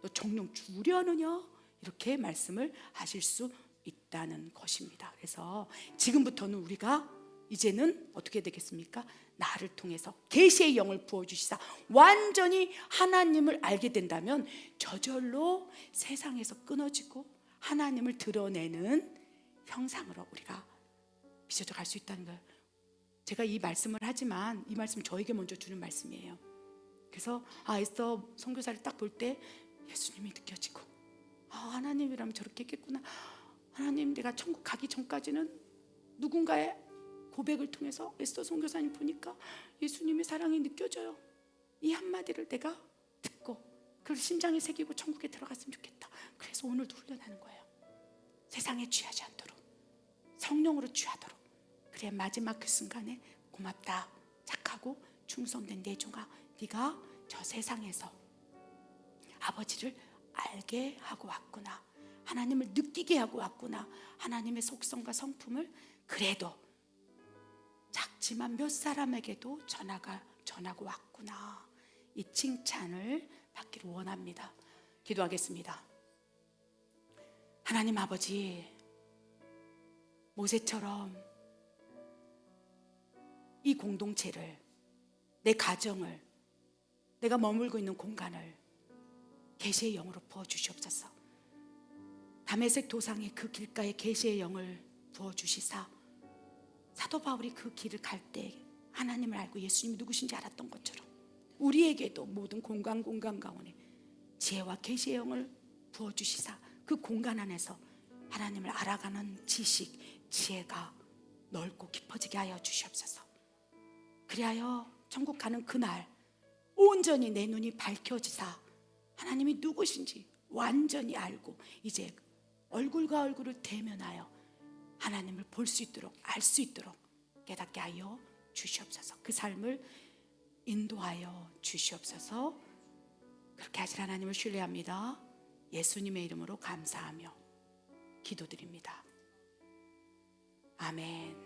[SPEAKER 1] 너 정령 주려 하느냐? 이렇게 말씀을 하실 수 있다는 것입니다. 그래서 지금부터는 우리가 이제는 어떻게 되겠습니까? 나를 통해서 계시의 영을 부어주시사 완전히 하나님을 알게 된다면 저절로 세상에서 끊어지고 하나님을 드러내는 형상으로 우리가 빚어져 갈 수 있다는 거예요. 제가 이 말씀을 하지만 이 말씀 저에게 먼저 주는 말씀이에요. 그래서 에스더 선교사를 딱 볼 때 예수님이 느껴지고, 하나님이라면 저렇게 했겠구나. 하나님, 내가 천국 가기 전까지는 누군가의 고백을 통해서 에스더 선교사님 보니까 예수님의 사랑이 느껴져요. 이 한마디를 내가 듣고 그걸 심장에 새기고 천국에 들어갔으면 좋겠다. 그래서 오늘도 훈련하는 거예요. 세상에 취하지 않도록, 성령으로 취하도록. 그래, 마지막 그 순간에 고맙다, 착하고 충성된 내 종아, 네가 저 세상에서 아버지를 알게 하고 왔구나. 하나님을 느끼게 하고 왔구나. 하나님의 속성과 성품을 그래도 작지만 몇 사람에게도 전하고 왔구나. 이 칭찬을 받기를 원합니다. 기도하겠습니다. 하나님 아버지, 모세처럼 이 공동체를, 내 가정을, 내가 머물고 있는 공간을 계시의 영으로 부어주시옵소서. 다메섹 도상의 그 길가에 계시의 영을 부어주시사 사도 바울이 그 길을 갈 때 하나님을 알고 예수님이 누구신지 알았던 것처럼 우리에게도 모든 공간 가운데 지혜와 계시의 영을 부어주시사 그 공간 안에서 하나님을 알아가는 지식, 지혜가 넓고 깊어지게 하여 주시옵소서. 그리하여 천국 가는 그날 온전히 내 눈이 밝혀지사 하나님이 누구신지 완전히 알고 이제 얼굴과 얼굴을 대면하여 하나님을 볼 수 있도록, 알 수 있도록 깨닫게 하여 주시옵소서. 그 삶을 인도하여 주시옵소서. 그렇게 하실 하나님을 신뢰합니다. 예수님의 이름으로 감사하며 기도드립니다. 아멘.